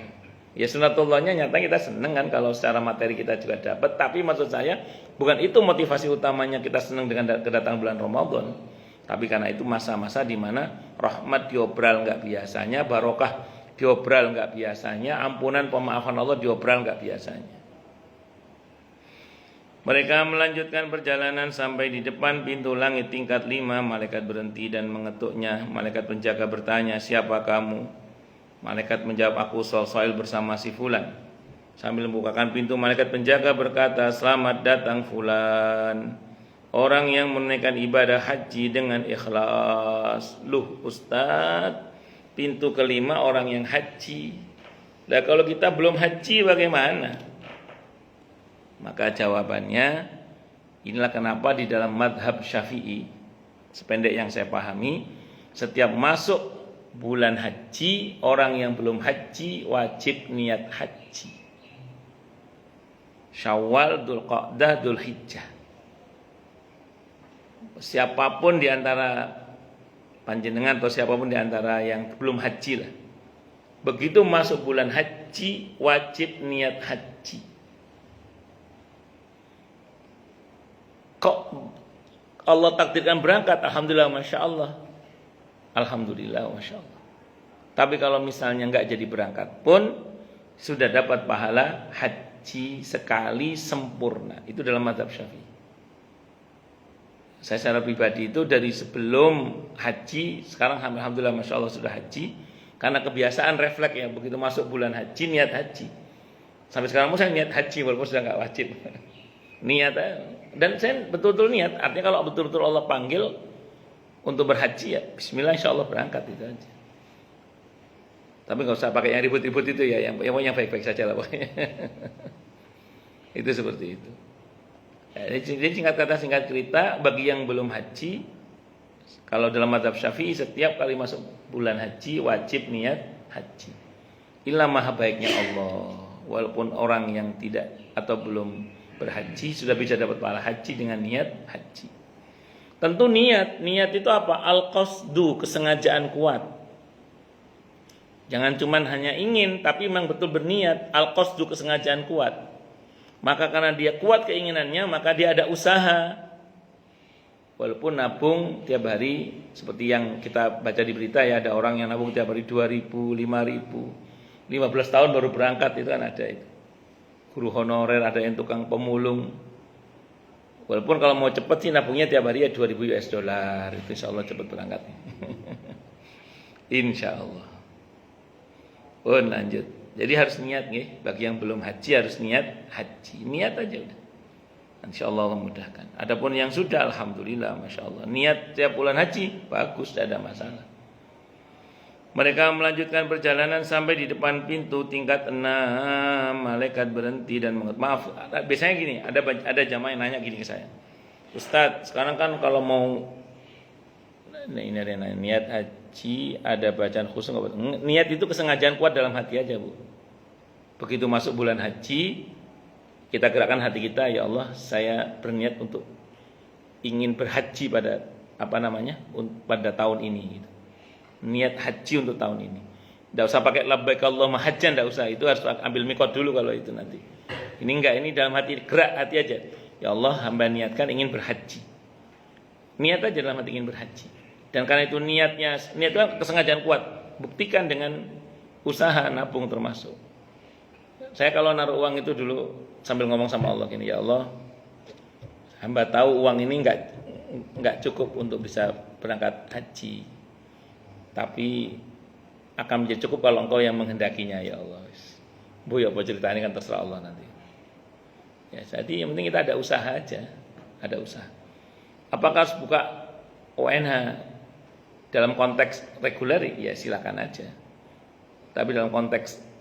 Ya sunatullahnya nyata kita senang kan kalau secara materi kita juga dapat, tapi maksud saya bukan itu motivasi utamanya kita senang dengan kedatangan bulan Ramadan. Tapi karena itu masa-masa di mana rahmat diobral nggak biasanya, barokah diobral nggak biasanya, ampunan pemaafan Allah diobral nggak biasanya. Mereka melanjutkan perjalanan sampai di depan pintu langit tingkat 5. Malaikat berhenti dan mengetuknya. Malaikat penjaga bertanya, siapa kamu? Malaikat menjawab, aku Soil bersama si Fulan. Sambil membukakan pintu, malaikat penjaga berkata, selamat datang Fulan, orang yang menunaikan ibadah haji dengan ikhlas. Loh Ustadz, pintu kelima orang yang haji. Nah kalau kita belum haji bagaimana? Maka jawabannya, inilah kenapa di dalam madhab Syafi'i, sependek yang saya pahami, setiap masuk bulan haji, orang yang belum haji wajib niat haji. Syawal, Dzulqa'dah, Dzulhijjah. Siapapun di antara panjenengan atau siapapun di antara yang belum haji lah, begitu masuk bulan haji wajib niat haji. Kok Allah takdirkan berangkat, alhamdulillah, masya Allah, alhamdulillah, masya Allah. Tapi kalau misalnya nggak jadi berangkat pun sudah dapat pahala haji sekali sempurna. Itu dalam mazhab Syafi'i. Saya secara pribadi itu dari sebelum haji, sekarang alhamdulillah masya Allah sudah haji, karena kebiasaan refleks ya, begitu masuk bulan haji niat haji. Sampai sekarang pun saya niat haji walaupun sudah nggak wajib. Niat, dan saya betul-betul niat. Artinya kalau betul-betul Allah panggil untuk berhaji ya bismillah, insya Allah berangkat, itu aja. Tapi nggak usah pakai yang ribut-ribut itu ya, yang baik-baik saja lah pokoknya. Itu seperti itu. Jadi singkat kata singkat cerita, bagi yang belum haji, kalau dalam mazhab Syafi'i setiap kali masuk bulan haji wajib niat haji. Inilah maha baiknya Allah. Walaupun orang yang tidak atau belum berhaji sudah bisa dapat pahala haji dengan niat haji. Tentu niat itu apa? Al-qasdu, kesengajaan kuat. Jangan cuman hanya ingin, tapi memang betul berniat. Al-qasdu, kesengajaan kuat. Maka karena dia kuat keinginannya, maka dia ada usaha. Walaupun nabung tiap hari, seperti yang kita baca di berita ya, ada orang yang nabung tiap hari 2.000, 5.000, 15 tahun baru berangkat, itu kan ada itu. Guru honorer, ada yang tukang pemulung. Walaupun kalau mau cepat sih nabungnya tiap hari ya 2.000 US dollar, itu insya Allah cepat berangkat. Insya Allah. Oh lanjut. Jadi harus niat nih. Bagi yang belum haji harus niat haji. Niat aja udah. Insya Allah mudahkan. Adapun yang sudah, alhamdulillah, masya Allah. Niat tiap bulan haji bagus, tidak ada masalah. Mereka melanjutkan perjalanan sampai di depan pintu tingkat 6. Malaikat berhenti dan maaf. Biasanya gini, ada jamaah yang nanya gini ke saya, Ustadz, sekarang kan kalau mau ini ada niat haji, ada bacaan khusus nggak? Niat itu kesengajaan kuat dalam hati aja, Bu. Begitu masuk bulan haji, kita gerakkan hati kita, ya Allah, saya berniat untuk ingin berhaji pada pada tahun ini. Gitu. Niat haji untuk tahun ini. Tidak usah pakai labbaik Allahumma hajjan, tidak usah. Itu harus ambil mikot dulu kalau itu nanti. Ini enggak, ini dalam hati, gerak hati aja. Ya Allah, hamba niatkan ingin berhaji. Niat aja dalam hati ingin berhaji. Dan karena itu niat itu kesengajaan kuat. Buktikan dengan usaha nabung termasuk. Saya kalau naruh uang itu dulu sambil ngomong sama Allah gini, ya Allah, hamba tahu uang ini enggak cukup untuk bisa berangkat haji. Tapi akan menjadi cukup kalau engkau yang menghendakinya, ya Allah. Bu, ya apa cerita ini kan terserah Allah nanti. Ya, jadi yang penting kita ada usaha aja, ada usaha. Apakah harus buka ONH dalam konteks reguler? Ya silakan aja. Tapi dalam konteks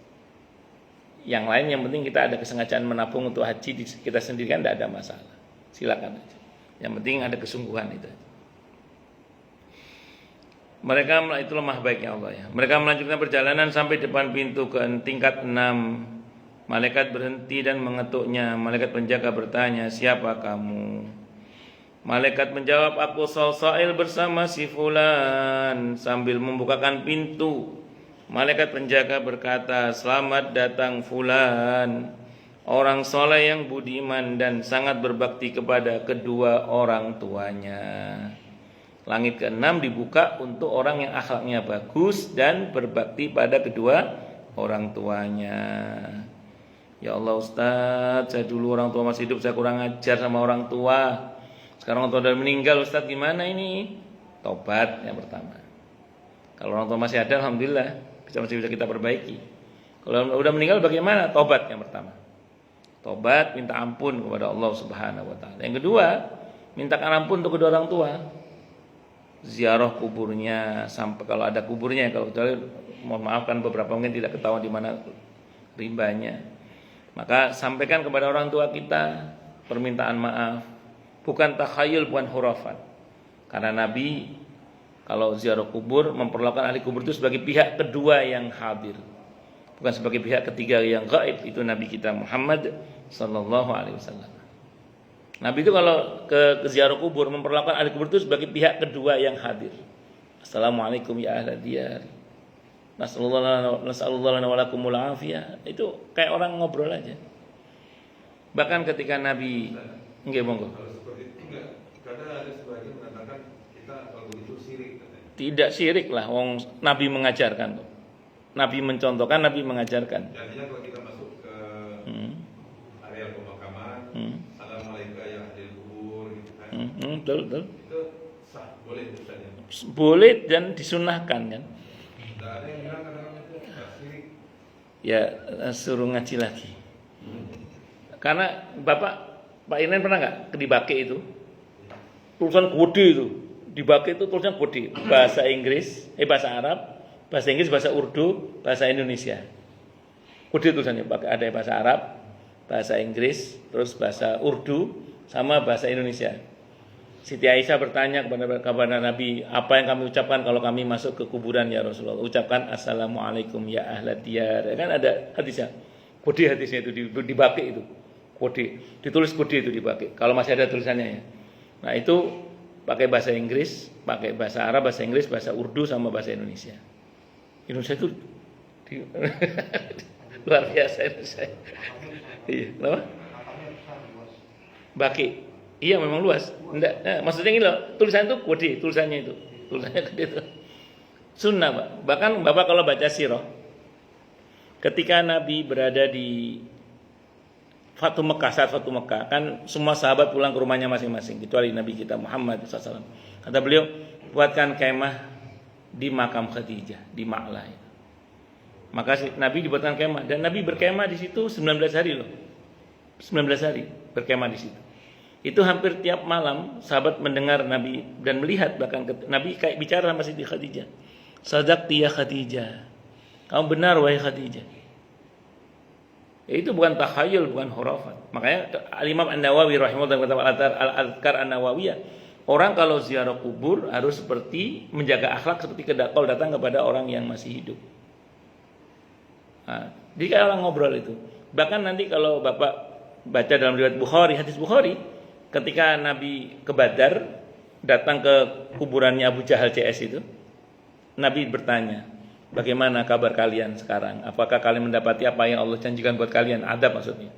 yang lain, yang penting kita ada kesengajaan menabung untuk haji kita sendiri kan tidak ada masalah. Silakan aja. Yang penting ada kesungguhan itu. Mereka itu lemah baiknya Allah ya. Mereka melanjutkan perjalanan sampai depan pintu ke tingkat 6. Malaikat berhenti dan mengetuknya. Malaikat penjaga bertanya, "Siapa kamu?" Malaikat menjawab, "Aku Salsail bersama si fulan." Sambil membukakan pintu, malaikat penjaga berkata, "Selamat datang fulan, orang soleh yang budiman dan sangat berbakti kepada kedua orang tuanya." Langit ke-6 dibuka untuk orang yang akhlaknya bagus dan berbakti pada kedua orang tuanya. Ya Allah Ustaz, saya dulu orang tua masih hidup, saya kurang ajar sama orang tua. Sekarang orang tua udah meninggal, Ustaz gimana ini? Tobat yang pertama. Kalau orang tua masih ada, alhamdulillah masih bisa kita perbaiki. Kalau udah meninggal bagaimana? Tobat yang pertama. Tobat, minta ampun kepada Allah Subhanahu wa taala. Yang kedua, mintakan ampun untuk kedua orang tua. Ziarah kuburnya, sampai kalau ada kuburnya, kalau kecuali mohon maaf kan beberapa mungkin tidak ketahuan di mana rimbanya. Maka sampaikan kepada orang tua kita permintaan maaf. Bukan takhayul, bukan hurafat. Karena Nabi kalau ziarah kubur memperlakukan ahli kubur itu sebagai pihak kedua yang hadir, bukan sebagai pihak ketiga yang gaib. Itu Nabi kita Muhammad sallallahu alaihi wasallam. Nabi itu kalau ke ziarah kubur memperlakukan ahli kubur itu sebagai pihak kedua yang hadir. Assalamualaikum ya ahla diyar. Nasallallahu lana wa lakumul afiyah. Itu kayak orang ngobrol aja. Bahkan ketika Nabi nggih monggo.
Kalau seperti itu enggak, karena ada sebagian mengatakan kita kalau begitu syirik katanya.
Tidak syirik lah, wong Nabi mengajarkan. Nabi mencontohkan, Nabi mengajarkan.
Artinya kalau kita masuk ke area pemakaman, assalamualaikum ya ahli kubur gitu kan.
Betul.
Itu sah, boleh misalnya.
Boleh dan disunahkan kan.
Tidak ada yang bilang kadang-kadang itu syirik.
Ya suruh ngaji lagi. Karena Pak Irnen pernah nggak ke Dibake itu? Tulisan gede itu. Dibake itu tulisan gede. Bahasa Inggris, bahasa Arab, bahasa Inggris, bahasa Urdu, bahasa Indonesia. Gede tulisannya. Ada bahasa Arab, bahasa Inggris, terus bahasa Urdu, sama bahasa Indonesia. Siti Aisyah bertanya kepada Nabi, apa yang kami ucapkan kalau kami masuk ke kuburan ya Rasulullah? Ucapkan assalamualaikum ya ahla diyar. Kan ada hadisnya. Kode hadisnya itu Dibake itu. Kode, ditulis kode itu Dibake. Kalau masih ada tulisannya ya. Nah itu pakai bahasa Inggris, pakai bahasa Arab, bahasa Inggris, bahasa Urdu sama bahasa Indonesia. Indonesia itu luar biasa Indonesia. Iya, kenapa? Baki. Iya memang luas. Enggak, maksudnya ini loh, tulisan itu kode, tulisannya itu. Tulisannya kode itu. Sunnah, Pak. Bahkan Bapak kalau baca sirah, ketika Nabi berada di Fatu Mekah, saat Fatu Mekah, kan semua sahabat pulang ke rumahnya masing-masing, kecuali Nabi kita Muhammad SAW. Kata beliau, buatkan kemah di makam Khadijah, di Ma'lah. Maka Nabi dibuatkan kemah, dan Nabi berkemah di situ 19 hari loh. 19 hari berkemah di situ. Itu hampir tiap malam sahabat mendengar Nabi dan melihat, bahkan Nabi kayak bicara sama Siti Khadijah. Sadaqti ya Khadijah. Kamu benar wahai Khadijah. Itu bukan takhayul, bukan khurafat. Makanya Imam An-Nawawi rahimahullah kata Al-Adhkar An-Nawawiyah, orang kalau ziarah kubur harus seperti menjaga akhlak seperti kalau datang kepada orang yang masih hidup. Nah, jadi kayak orang ngobrol itu. Bahkan nanti kalau Bapak baca dalam riwayat Bukhari, hadis Bukhari, ketika Nabi ke Badar datang ke kuburannya Abu Jahal CS itu, Nabi bertanya, bagaimana kabar kalian sekarang? Apakah kalian mendapati apa yang Allah janjikan buat kalian? Adab maksudnya.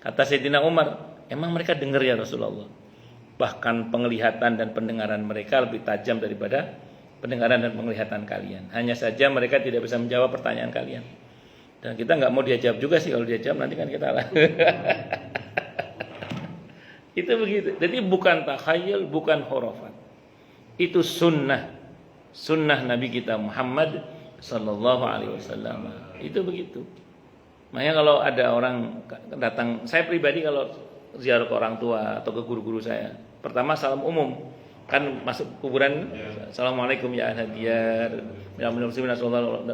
Kata Sayyidina Umar, emang mereka dengar ya Rasulullah? Bahkan penglihatan dan pendengaran mereka lebih tajam daripada pendengaran dan penglihatan kalian. Hanya saja mereka tidak bisa menjawab pertanyaan kalian. Dan kita nggak mau dia jawab juga sih, kalau dia jawab nanti kan kita lah. Itu begitu. Jadi bukan takhayul, bukan khurafat. Itu sunnah Nabi kita Muhammad sallallahu alaihi wasallam. Itu begitu. Makanya kalau ada orang datang, saya pribadi kalau ziarah ke orang tua atau ke guru-guru saya, pertama salam umum. Kan masuk kuburan, assalamualaikum ya ahla diyar, ya muslimin nasallallahu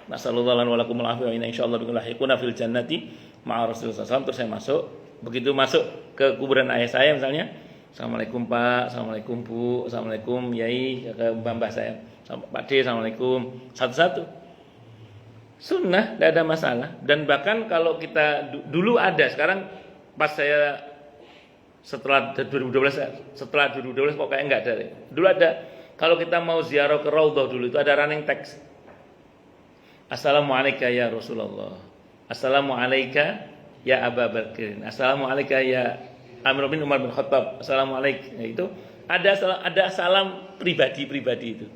alaihi wa lakumul afiyah, insyaallah bikum lahiquna fil jannati ma'a Rasulullah SAW. Terus saya masuk, begitu masuk ke kuburan ayah saya misalnya, assalamualaikum Pak, assalamualaikum Bu, assalamualaikum Yai, ke mbah saya. Pak D, assalamualaikum, satu-satu. Sunnah, tidak ada masalah. Dan bahkan kalau kita dulu ada, sekarang pas saya setelah 2012 kok kayak enggak ada. Dulu ada, kalau kita mau ziarah ke Raudhah dulu itu ada running text. Assalamualaikum ya Rasulullah. Assalamualaikum ya Abu Bakr. Assalamualaikum ya Amir bin Umar bin Khattab. Assalamualaikum. Itu ada salam pribadi itu.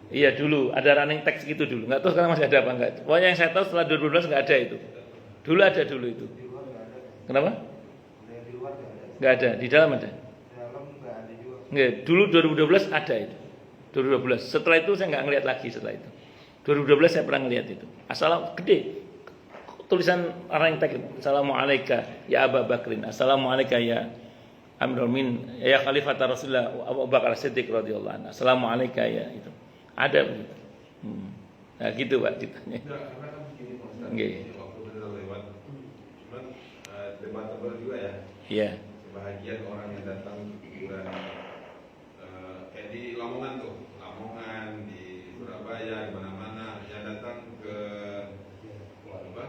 Iya dulu ada running text gitu dulu. Enggak tahu sekarang masih ada apa enggak. Pokoknya yang saya tahu setelah 2012 enggak ada itu. Dulu ada itu. Kenapa? Enggak ada. Di dalam ada. Enggak, dulu 2012 ada itu. 2012. Setelah itu saya enggak ngelihat lagi setelah itu. 2012 saya pernah ngelihat itu. Assalam gede. Tulisan running text. Assalamualaikum ya Abu Bakrin. Assalamualaikum ya Amirul Mukminin ya Khalifah Rasulullah Abu Bakar Siddiq radhiyallahu anhu. Assalamualaikum ya itu. Ada begitu. Nah gitu Pak ceritanya. Nggih.
Waktu kita lewat, cuman debatable juga ya.
Iya.
Sebahagian orang yang datang ke kuburan kayak di Lamongan tuh, Lamongan di Surabaya, di mana-mana yang datang ke apa?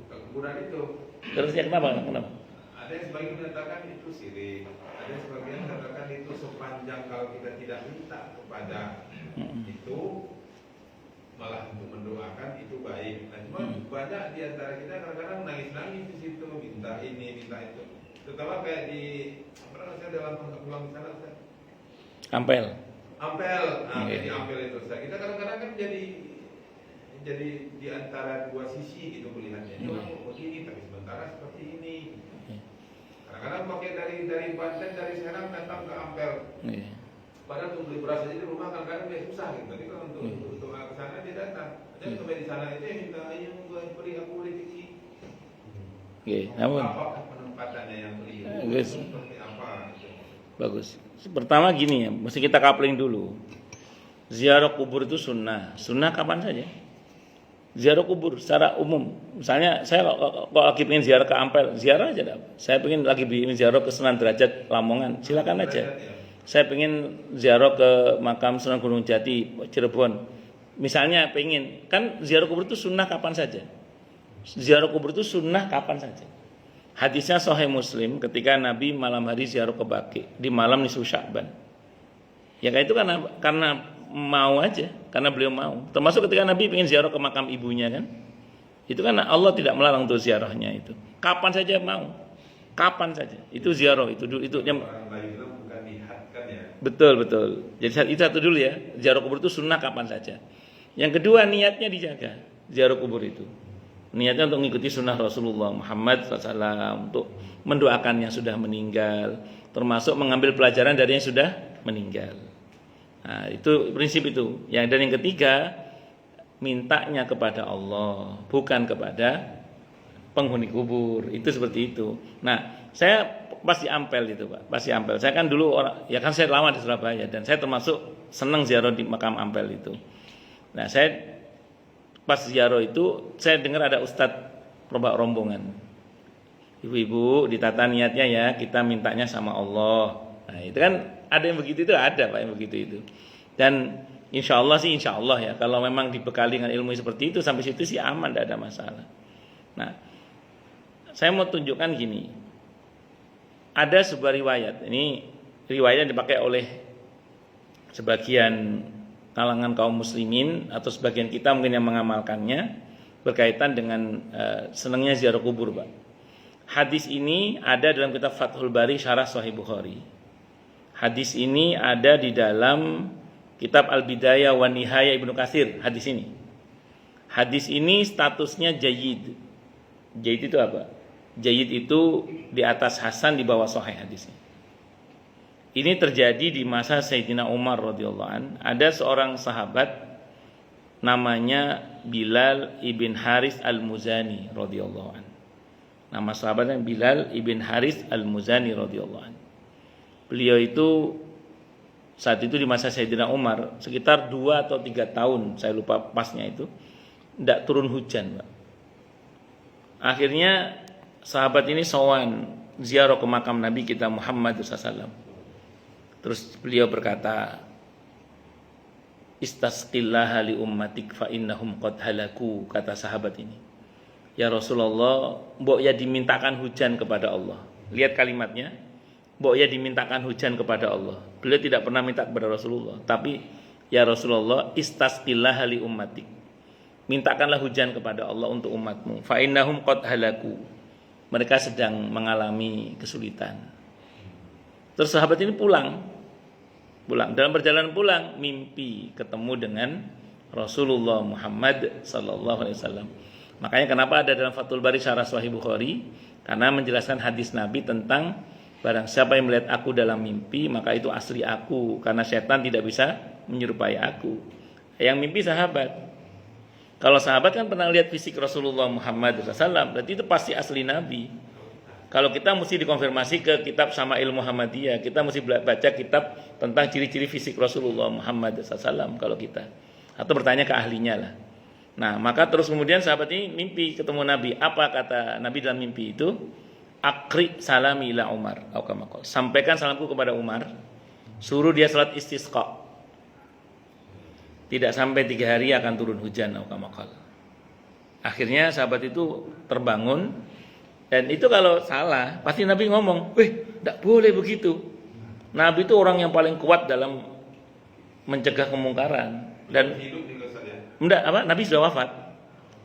Ke kuburan itu.
Terus ya kenapa?
Ada yang sebagian mengatakan itu syirik, ada yang sebagian mengatakan itu sepanjang kalau kita tidak minta kepada itu malah untuk mendoakan itu baik. Nah, cuma banyak di antara kita kadang-kadang nangis-nangis di situ, minta ini, minta itu. Terutama kayak di apa namanya dalam pulang di sana,
Ampel.
Nah, kayak di Ampel itu, kita kadang-kadang kan jadi di antara dua sisi gitu melihatnya. Ini orang mau begini, tapi sementara seperti ini. Kadang-kadang pakai dari Banten, dari Serang datang ke Ampel. Padahal untuk beli beras aja di rumah kadang-kadang dia susah gitu. Tapi kalau untuk ke sana dia datang. Jadi sampai di sana itu yang minta ayo beri aku rezeki.
Namun
Apakah penempatannya yang beli? Seperti apa?
Bagus. Pertama gini ya, mesti kita coupling dulu. Ziarah kubur itu sunnah. Sunnah kapan saja. Ziarah kubur secara umum. Misalnya saya kalau lagi pengen ziarah ke Ampel, ziarah aja dah. Saya pengen lagi ziarah ke Sunan Derajat Lamongan, silakan aja. Saya pengen ziarah ke makam Sunan Gunung Jati Cirebon. Misalnya pengen, kan ziarah kubur itu sunnah kapan saja. Ziarah kubur itu sunnah kapan saja. Hadisnya Sahih Muslim ketika Nabi malam hari ziarah ke Baqi di malam nisfu Sya'ban. Ya kayak itu karena mau aja, karena beliau mau. Termasuk ketika Nabi pengen ziarah ke makam ibunya kan. Itu kan Allah tidak melarang untuk ziarahnya itu. Kapan saja mau. Kapan saja. Itu ziarah itu yang Betul. Jadi itu satu dulu ya. Ziarah kubur itu sunnah kapan saja. Yang kedua niatnya dijaga. Ziarah kubur itu. Niatnya untuk mengikuti sunnah Rasulullah Muhammad SAW, untuk mendoakan yang sudah meninggal, termasuk mengambil pelajaran dari yang sudah meninggal. Nah, itu prinsip itu. Dan yang ketiga, mintanya kepada Allah, bukan kepada penghuni kubur. Itu seperti itu. Nah, saya pasti Ampel itu Pak, pasti Ampel. Saya kan dulu ya kan saya lama di Surabaya dan saya termasuk senang ziarah di makam Ampel itu. Nah, saya pas ziarah itu saya dengar ada ustadz rombongan. Ibu-ibu ditata niatnya ya, kita mintanya sama Allah. Nah, itu kan ada yang begitu itu, ada Pak yang begitu itu. Dan insya Allah ya, kalau memang dibekali dengan ilmu seperti itu sampai situ sih aman, tidak ada masalah. Nah, saya mau tunjukkan gini. Ada sebuah riwayat, ini riwayat yang dipakai oleh sebagian kalangan kaum muslimin atau sebagian kita mungkin yang mengamalkannya berkaitan dengan senangnya ziarah kubur Pak. Hadis ini ada dalam kitab Fathul Bari Syarah Sahih Bukhari. Hadis ini ada di dalam kitab Al-Bidayah wa Nihayah Ibnu Katsir. Hadis ini statusnya jayyid. Jayyid itu apa? Jayyid itu di atas hasan, di bawah sahih hadisnya. Ini terjadi di masa Sayyidina Umar radhiyallahu an. Ada seorang sahabat namanya Bilal ibn Haris al-Muzani radhiyallahu an. Nama sahabatnya Bilal ibn Haris al-Muzani radhiyallahu an. Beliau itu saat itu di masa Sayyidina Umar sekitar 2 atau 3 tahun, saya lupa pasnya itu, tidak turun hujan Pak. Akhirnya sahabat ini sowan ziarah ke makam Nabi kita Muhammad SAW. Terus beliau berkata, istasqillaha li ummatik fa innahum qad halaku, kata sahabat ini. Ya Rasulullah, mbok ya dimintakan hujan kepada Allah. Lihat kalimatnya, mbok ya dimintakan hujan kepada Allah. Beliau tidak pernah minta kepada Rasulullah, tapi ya Rasulullah, istasqillaha li ummatik, mintakanlah hujan kepada Allah untuk umatmu. Fa innahum qad halaku, mereka sedang mengalami kesulitan. Terus sahabat ini pulang. Dalam perjalanan pulang, mimpi ketemu dengan Rasulullah Muhammad sallallahu alaihi wasallam. Makanya kenapa ada dalam Fathul Bari Syarah Sahih Bukhari, karena menjelaskan hadis Nabi tentang barang siapa yang melihat aku dalam mimpi, maka itu asli aku, karena setan tidak bisa menyerupai aku. Yang mimpi sahabat. Kalau sahabat kan pernah lihat fisik Rasulullah Muhammad SAW, berarti itu pasti asli Nabi. Kalau kita mesti dikonfirmasi ke kitab Syama'il Muhammadiyah, kita mesti baca kitab tentang ciri-ciri fisik Rasulullah Muhammad SAW kalau kita, atau bertanya ke ahlinya lah. Nah, maka terus kemudian sahabat ini mimpi ketemu Nabi. Apa kata Nabi dalam mimpi itu? Akri salami ila Umar. Sampaikan salamku kepada Umar. Suruh dia salat istisqa. Tidak sampai 3 hari akan turun hujan. Akhirnya sahabat itu terbangun. Dan itu kalau salah, pasti Nabi ngomong, tidak boleh begitu. Nabi itu orang yang paling kuat dalam mencegah kemungkaran. Dan enggak, Nabi sudah wafat.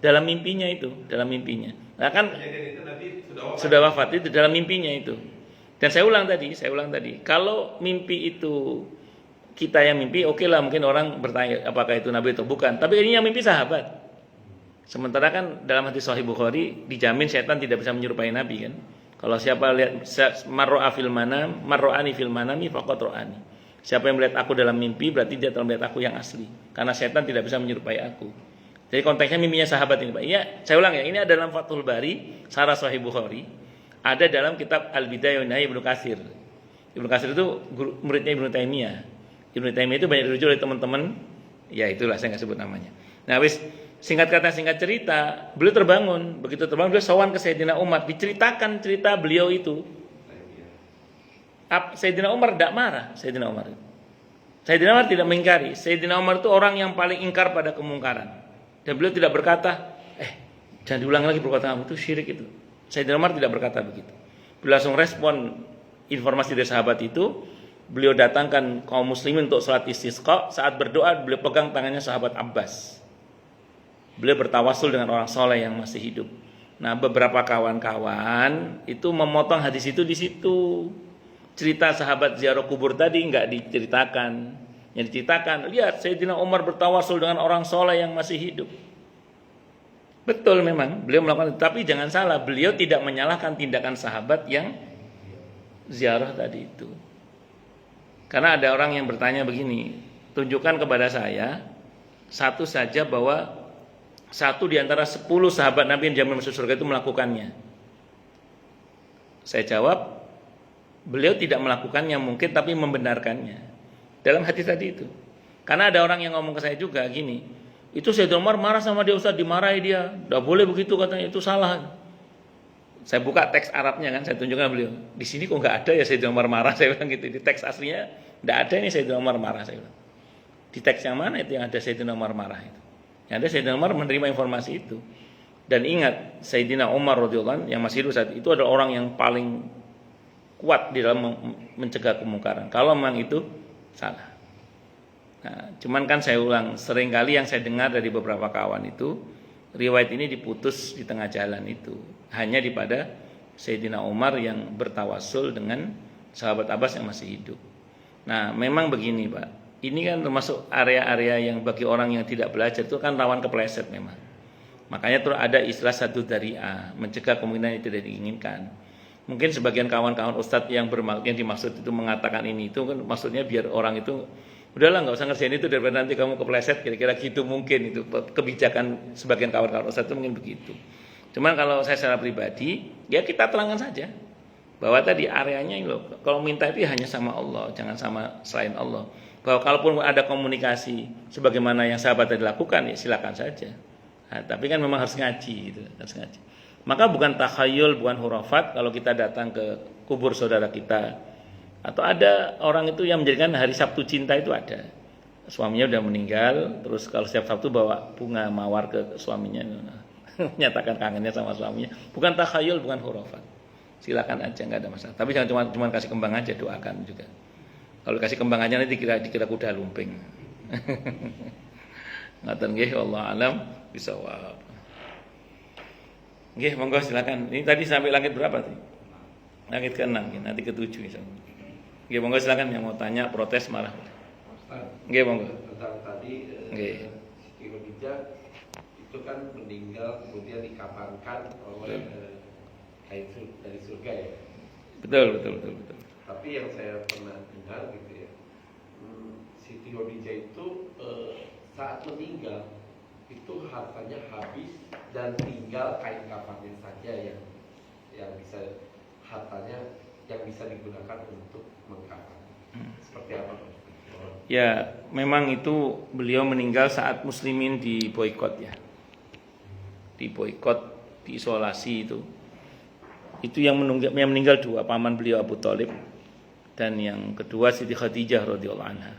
Dalam mimpinya itu, dalam mimpinya. Nah kan
itu Nabi
sudah wafat itu dalam mimpinya itu. Dan saya ulang tadi, kalau mimpi itu kita yang mimpi, oke lah, mungkin orang bertanya apakah itu Nabi atau bukan. Tapi ini yang mimpi sahabat. Sementara kan dalam hadis Sahih Bukhari dijamin setan tidak bisa menyerupai Nabi kan. Kalau siapa lihat marro'a fil manam, marro'ani fil manami faqad ra'ani. Siapa yang melihat aku dalam mimpi berarti dia telah melihat aku yang asli. Karena setan tidak bisa menyerupai aku. Jadi konteksnya mimpinya sahabat ini, Pak. Iya, saya ulang ya. Ini ada dalam Fathul Bari, Syarah Sahih Bukhari. Ada dalam kitab Al-Bidayah wa Nihayah Ibnu Katsir. Ibnu Katsir itu muridnya Ibnu Taimiyah. Ibnu Taimiyah itu banyak dirujuk oleh teman-teman. Ya itulah, saya nggak sebut namanya. Nah, singkat kata singkat cerita, beliau terbangun. Begitu terbangun, beliau sowan ke Sayyidina Umar, diceritakan cerita beliau itu. Sayyidina Umar tidak marah. Sayyidina Umar tidak mengingkari. Sayyidina Umar itu orang yang paling ingkar pada kemungkaran. Dan beliau tidak berkata, jangan diulang lagi perkataan kamu, itu syirik itu. Sayyidina Umar tidak berkata begitu. Beliau langsung respon informasi dari sahabat itu. Beliau datangkan kaum muslimin untuk salat istisqa. Saat berdoa, beliau pegang tangannya sahabat Abbas. Beliau bertawasul dengan orang soleh yang masih hidup. Nah, beberapa kawan-kawan itu memotong hadis itu di situ. Cerita sahabat ziarah kubur tadi enggak diceritakan. Yang diceritakan, lihat Sayyidina Umar bertawasul dengan orang soleh yang masih hidup. Betul memang, beliau melakukan itu. Tapi jangan salah, beliau tidak menyalahkan tindakan sahabat yang ziarah tadi itu. Karena ada orang yang bertanya begini, tunjukkan kepada saya satu saja bahwa satu di antara 10 sahabat Nabi yang jamin masuk surga itu melakukannya. Saya jawab, beliau tidak melakukannya mungkin, tapi membenarkannya. Dalam hadis tadi itu. Karena ada orang yang ngomong ke saya juga gini, itu Sayyidina Umar marah sama dia, Ustaz, dimarahi dia. Tidak boleh begitu katanya, itu salah. Saya buka teks Arabnya kan, saya tunjukkan beliau. Di sini kok nggak ada ya Sayyidina Umar marah, saya bilang gitu. Di teks aslinya tidak ada ini Sayyidina Umar marah, saya bilang. Di teks yang mana itu yang ada Sayyidina Umar marah itu? Yang ada Sayyidina Umar menerima informasi itu. Dan ingat, Sayyidina Umar radhiyallahu anhu yang masih hidup saat itu adalah orang yang paling kuat di dalam mencegah kemungkaran. Kalau memang itu salah. Nah, cuman kan saya ulang, seringkali yang saya dengar dari beberapa kawan itu, riwayat ini diputus di tengah jalan itu. Hanya pada Sayyidina Umar yang bertawasul dengan sahabat Abbas yang masih hidup. Nah, memang begini, Pak. Ini kan termasuk area-area yang bagi orang yang tidak belajar itu kan rawan kepleset memang. Makanya terus ada istilah satu dari'ah, mencegah kemungkinan yang tidak diinginkan. Mungkin sebagian kawan-kawan ustadz yang dimaksud itu mengatakan ini itu kan maksudnya biar orang itu udahlah nggak usah ngerjain itu daripada nanti kamu kepleset, kira-kira gitu mungkin itu kebijakan sebagian kawan-kawan ustadz itu mungkin begitu. Cuman kalau saya secara pribadi ya kita terangkan saja bahwa tadi areanya loh, kalau minta itu hanya sama Allah, jangan sama selain Allah. Bahwa kalaupun ada komunikasi sebagaimana yang sahabat tadi lakukan ya silakan saja. Nah, tapi kan memang harus ngaji gitu, harus ngaji. Maka bukan takhayul, bukan hurafat kalau kita datang ke kubur saudara kita. Atau ada orang itu yang menjadikan hari Sabtu cinta itu ada. suaminya udah meninggal, terus kalau setiap Sabtu bawa bunga mawar ke suaminya, menyatakan kangennya sama suaminya. Bukan takhayul, bukan khurafat. Silakan aja, nggak ada masalah. Tapi jangan cuma kasih kembang aja, doakan juga. Kalau kasih kembang aja nanti dikira kuda lumping. Ngaten nggih, Allah alam bisawab. Nggih, monggo silakan. Ini tadi sampai langit berapa sih? Langit ke-6, nanti ke-7 insyaallah. Nggih, monggo silakan yang mau tanya, protes, marah. Nggih, monggo.
Tentang tadi Siti Khadijah itu kan meninggal kemudian dikafankan oleh kain dari surga ya.
Betul.
Tapi yang saya pernah dengar gitu ya, Siti Khadijah itu saat meninggal itu hartanya habis dan tinggal kain kafannya saja yang bisa hartanya yang bisa digunakan untuk mengkafan. Seperti apa?
Ya, memang itu beliau meninggal saat muslimin diboikot ya. Diboikot, diisolasi itu. Itu yang meninggal dua, paman beliau Abu Thalib dan yang kedua Siti Khadijah radhiyallahu anha.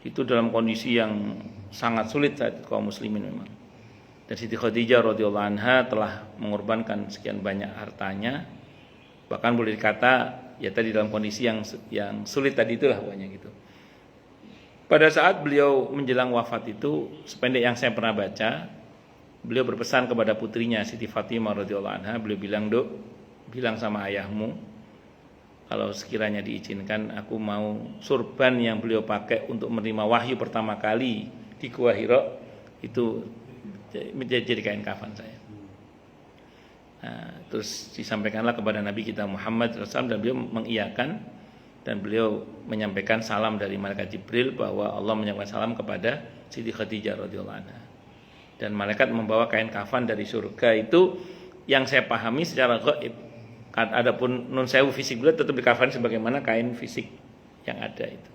Itu dalam kondisi yang sangat sulit saat itu kaum muslimin memang. Dan Siti Khadijah radhiyallahu anha telah mengorbankan sekian banyak hartanya. Bahkan boleh dikata ya tadi dalam kondisi yang sulit tadi itulah pokoknya gitu. Pada saat beliau menjelang wafat itu, sependek yang saya pernah baca, beliau berpesan kepada putrinya Siti Fatimah radhiyallahu anha, beliau bilang, "Duk, bilang sama ayahmu kalau sekiranya diizinkan aku mau surban yang beliau pakai untuk menerima wahyu pertama kali di Gua Hira itu menjadi kain kafan saya." Nah, terus disampaikanlah kepada Nabi kita Muhammad SAW dan beliau mengiyakan. Dan beliau menyampaikan salam dari malaikat Jibril bahwa Allah menyampaikan salam kepada Siti Khadijah radhiyallahu anha. Dan malaikat membawa kain kafan dari surga itu yang saya pahami secara gaib. Adapun nun sewu fisik beliau tetap dikafani sebagaimana kain fisik yang ada itu.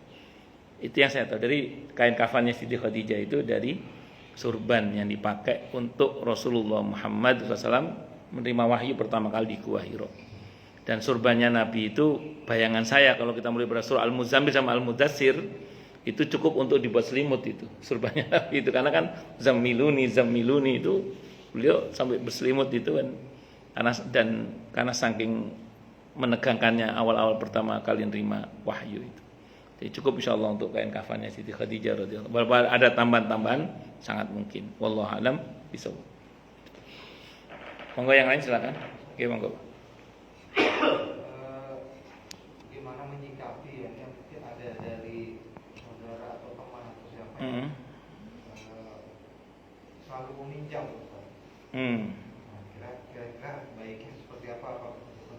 Itu yang saya tahu dari kain kafannya Siti Khadijah itu dari surban yang dipakai untuk Rasulullah Muhammad SAW menerima wahyu pertama kali di Gua Hira. Dan surbannya Nabi itu bayangan saya kalau kita mulai pada surah Al-Muzammil sama Al-Mudaththir itu cukup untuk dibuat selimut itu surbannya Nabi itu karena kan zammiluni itu beliau sampai berselimut itu kan karena saking menegangkannya awal-awal pertama kali menerima wahyu itu. Jadi cukup insyaallah untuk kain kafannya Siti Khadijah radhiyallahu anha. Walaupun ada tambahan-tambahan sangat mungkin. Wallahu alam bisawab. Monggo yang lain silakan. Oke, monggo.
Gimana menyikapi yang mungkin ada dari saudara atau teman atau siapa selalu meminjam kira-kira baiknya seperti apa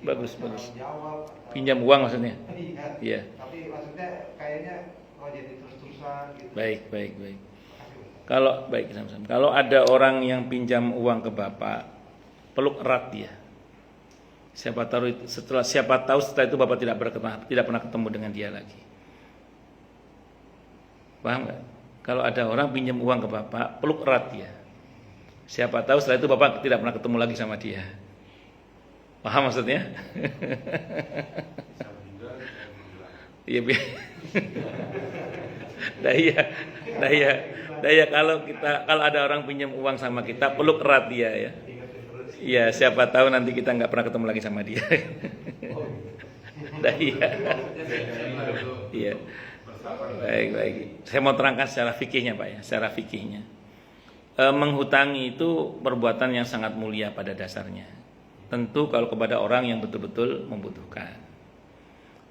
Bagus.
jawab
Pinjam uang maksudnya?
Iya. Tapi maksudnya kayaknya jadi terus-terusan gitu.
Baik. Kalau ada orang yang pinjam uang ke Bapak, peluk erat dia. Siapa tahu setelah itu Bapak tidak pernah ketemu dengan dia lagi. Paham nggak? Kalau ada orang pinjam uang ke Bapak, peluk erat dia. Siapa tahu setelah itu Bapak tidak pernah ketemu lagi sama dia. Paham maksudnya? Iya. Kalau ada orang pinjam uang sama kita, peluk erat dia ya. Iya, siapa tahu nanti kita nggak pernah ketemu lagi sama dia. Iya. Baik. Saya mau terangkan secara fikihnya, Pak ya. Secara fikihnya, menghutangi itu perbuatan yang sangat mulia pada dasarnya. Tentu kalau kepada orang yang betul-betul membutuhkan.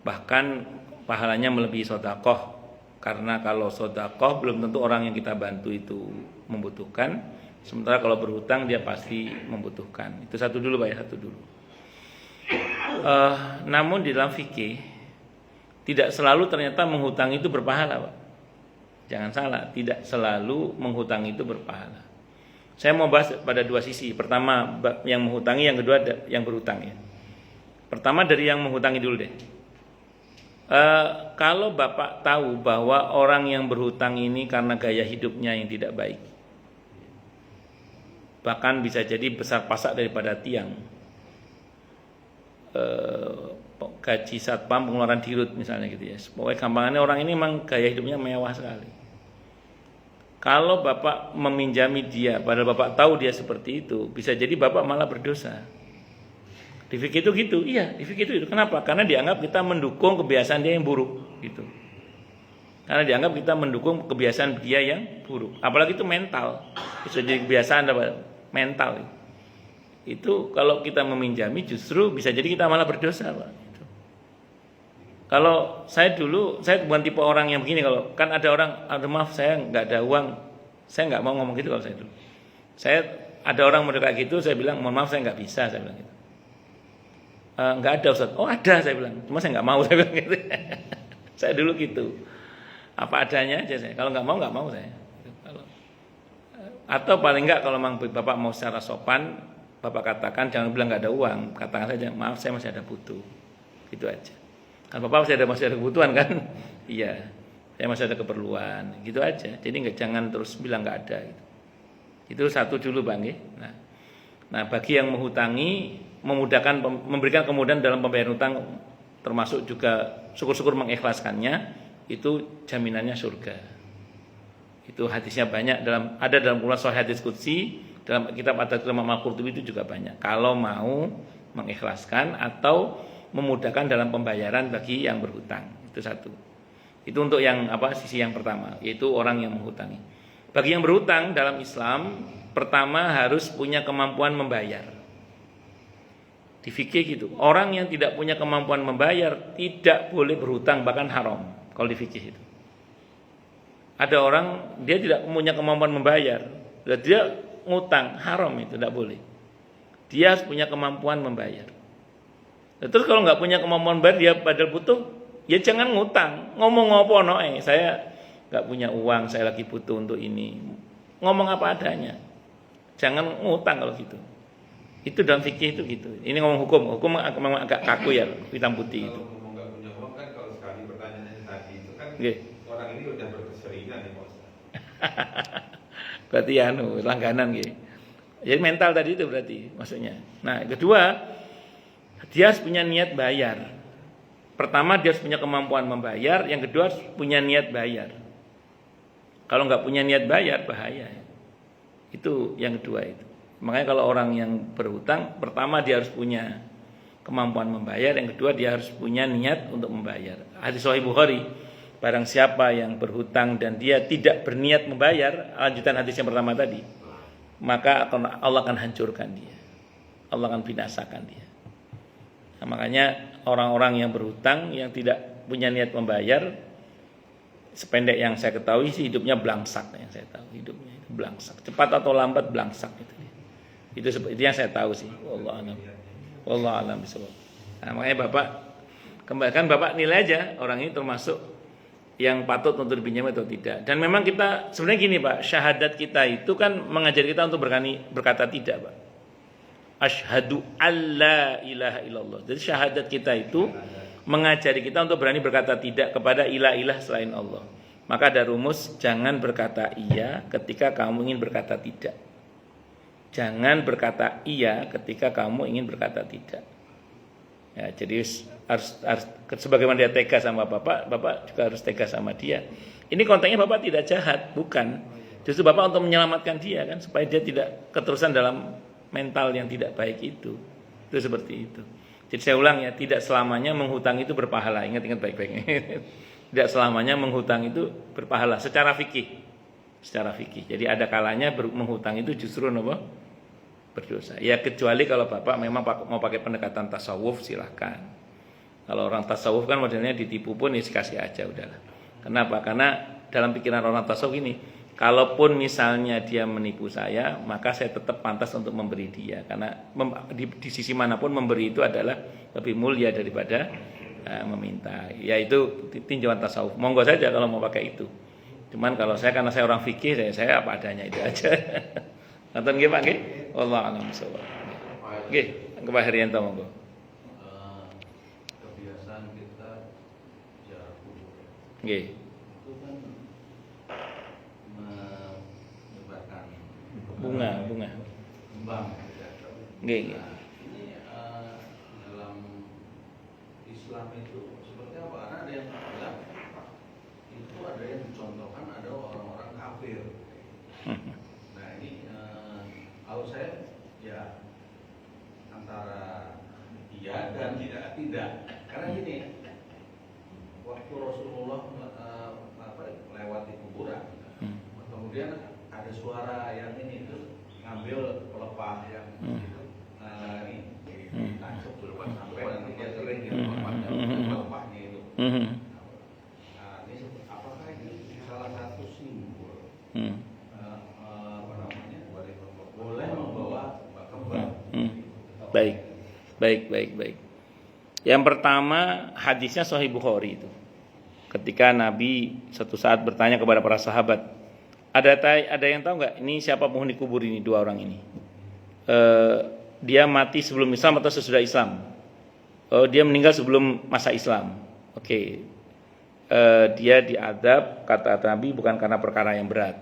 Bahkan pahalanya melebihi sedekah. Karena kalau sedekah belum tentu orang yang kita bantu itu membutuhkan. Sementara kalau berhutang dia pasti membutuhkan. Itu satu dulu Pak ya, namun di dalam fikih tidak selalu ternyata menghutang itu berpahala Pak. Jangan salah, tidak selalu menghutang itu berpahala. Saya mau bahas pada dua sisi. Pertama yang menghutangi, yang kedua yang berhutang ya. Pertama dari yang menghutangi dulu deh. Kalau Bapak tahu bahwa orang yang berhutang ini karena gaya hidupnya yang tidak baik, bahkan bisa jadi besar pasak daripada tiang, gaji satpam, pengeluaran dirut misalnya gitu ya. Pokoknya gampangannya orang ini memang gaya hidupnya mewah sekali. Kalau Bapak meminjami dia, padahal Bapak tahu dia seperti itu, bisa jadi Bapak malah berdosa. Di fikih itu gitu, iya, di fikih itu. Kenapa? Karena dianggap kita mendukung kebiasaan dia yang buruk, gitu. Karena dianggap kita mendukung kebiasaan dia yang buruk. Apalagi itu mental, bisa jadi kebiasaan apa? Mental. Itu kalau kita meminjami justru bisa jadi kita malah berdosa, Pak. Gitu. Kalau saya dulu, saya bukan tipe orang yang begini. Kalau kan ada orang, aduh maaf saya nggak ada uang, saya nggak mau ngomong gitu kalau saya dulu. Saya ada orang mendekat gitu, saya bilang mohon maaf saya nggak bisa, saya bilang gitu. Nggak ada Ustaz. Oh ada, saya bilang. Cuma saya nggak mau, saya bilang gitu. Saya dulu gitu. Apa adanya aja saya. Kalau nggak mau saya. Atau paling nggak kalau memang Bapak mau secara sopan, Bapak katakan jangan bilang nggak ada uang, katakan saja maaf saya masih ada butuh. Gitu aja. Kan Bapak masih ada kebutuhan kan? Iya. Saya masih ada keperluan. Gitu aja. Jadi jangan terus bilang nggak ada gitu. Itu satu dulu Bang ya. Nah, bagi yang menghutangi memudahkan, memberikan kemudahan dalam pembayaran hutang, termasuk juga syukur-syukur mengikhlaskannya, itu jaminannya surga. Itu hadisnya banyak, ada dalam Quran Sahih hadis qudsi, dalam kitab At-Tadhkirah Imam Al-Qurtubi itu juga banyak. Kalau mau mengikhlaskan atau memudahkan dalam pembayaran bagi yang berhutang, itu satu. Itu untuk yang sisi yang pertama, yaitu orang yang menghutangi. Bagi yang berhutang dalam Islam, pertama harus punya kemampuan membayar. Di fikih gitu, orang yang tidak punya kemampuan membayar tidak boleh berhutang, bahkan haram kalau di fikih itu. Ada orang dia tidak punya kemampuan membayar, dan dia ngutang, haram itu tidak boleh. Dia harus punya kemampuan membayar. Terus kalau nggak punya kemampuan membayar, dia padahal butuh, ya jangan ngutang. Ngomong ngopo saya nggak punya uang, saya lagi butuh untuk ini. Ngomong apa adanya. Jangan ngutang kalau gitu. Itu dalam fikih itu gitu. Ini ngomong hukum memang agak kaku ya, hitam putih itu.
Kalau ngomong nggak punya uang kan, kalau sekali pertanyaannya tadi itu kan orang ini udah berkeseringan ya Pak Ustaz.
Berarti langganan gitu. Jadi mental tadi itu berarti maksudnya. Nah, kedua, dia harus punya niat bayar. Pertama dia harus punya kemampuan membayar, yang kedua harus punya niat bayar. Kalau nggak punya niat bayar bahaya. Itu yang kedua itu. Makanya kalau orang yang berhutang, pertama dia harus punya kemampuan membayar, yang kedua dia harus punya niat untuk membayar. Hadis Sahih Bukhari, barang siapa yang berhutang dan dia tidak berniat membayar, lanjutan hadis yang pertama tadi, maka Allah akan hancurkan dia. Allah akan binasakan dia. Nah, makanya orang-orang yang berhutang yang tidak punya niat membayar, sependek yang saya ketahui sih hidupnya belangsak, yang saya tahu hidupnya itu belangsak, cepat atau lambat belangsak itu. Itu yang saya tahu sih. Wallahu a'lam bishawab. Nah, makanya Bapak kembalikan, Bapak nilai aja orang ini termasuk yang patut untuk dipinjam atau tidak. Dan memang kita sebenarnya gini Pak, syahadat kita itu kan mengajar kita untuk berkata tidak Pak. Asyhadu alla ilaha illallah. Jadi syahadat kita itu mengajari kita untuk berani berkata tidak kepada ilah-ilah selain Allah. Maka ada rumus, jangan berkata iya ketika kamu ingin berkata tidak. Jangan berkata iya ketika kamu ingin berkata tidak. Ya, jadi harus sebagaimana dia tega sama Bapak, Bapak juga harus tega sama dia. Ini konteksnya Bapak tidak jahat, bukan. Justru Bapak untuk menyelamatkan dia kan, supaya dia tidak keterusan dalam mental yang tidak baik itu. Itu seperti itu. Jadi saya ulang ya, tidak selamanya menghutang itu berpahala. Ingat baik-baik. Tidak selamanya menghutang itu berpahala secara fikih. Secara fikih. Jadi ada kalanya menghutang itu justru berdosa. Ya kecuali kalau Bapak memang mau pakai pendekatan tasawuf, silahkan. Kalau orang tasawuf kan modelnya ditipu pun ya kasih aja udahlah. Kenapa? Karena dalam pikiran orang tasawuf ini, kalaupun misalnya dia menipu saya, maka saya tetap pantas untuk memberi dia. Karena di sisi manapun memberi itu adalah lebih mulia daripada meminta. Yaitu tinjauan tasawuf. Monggo saja kalau mau pakai itu. Cuman kalau karena saya orang fikih, saya apa adanya itu aja. Nonton nggih Pak nggih? Wallahu a'lam bishawab. Nggih, ke Pak Herianto monggo.
Kebiasaan kita jarak kubur.
Nggih.
Itu kan menyebarkan
Bunga.
kembang.
Nggih.
Nah, ini dalam Islam itu seperti apa? Karena ada yang bilang itu ada yang dicontohkan ada orang-orang kafir Nah ini kalau saya ya antara iya dan tidak. Karena gini, waktu Rasulullah melewati kuburan, kemudian ada suara yang ini terus ngambil pelepah yang ini tangkap pelepah sampai nanti dia sering dia pelepahnya itu. Nah, ini apakah ini salah satu simbol apa namanya boleh membawa kembang?
Baik. Yang pertama hadisnya Sahih Bukhari itu. Ketika Nabi suatu saat bertanya kepada para sahabat, ada yang tahu nggak ini siapa penghuni kubur ini, dua orang ini? Dia mati sebelum Islam atau sesudah Islam? Dia meninggal sebelum masa Islam. Oke. Dia diadab, kata Nabi, bukan karena perkara yang berat,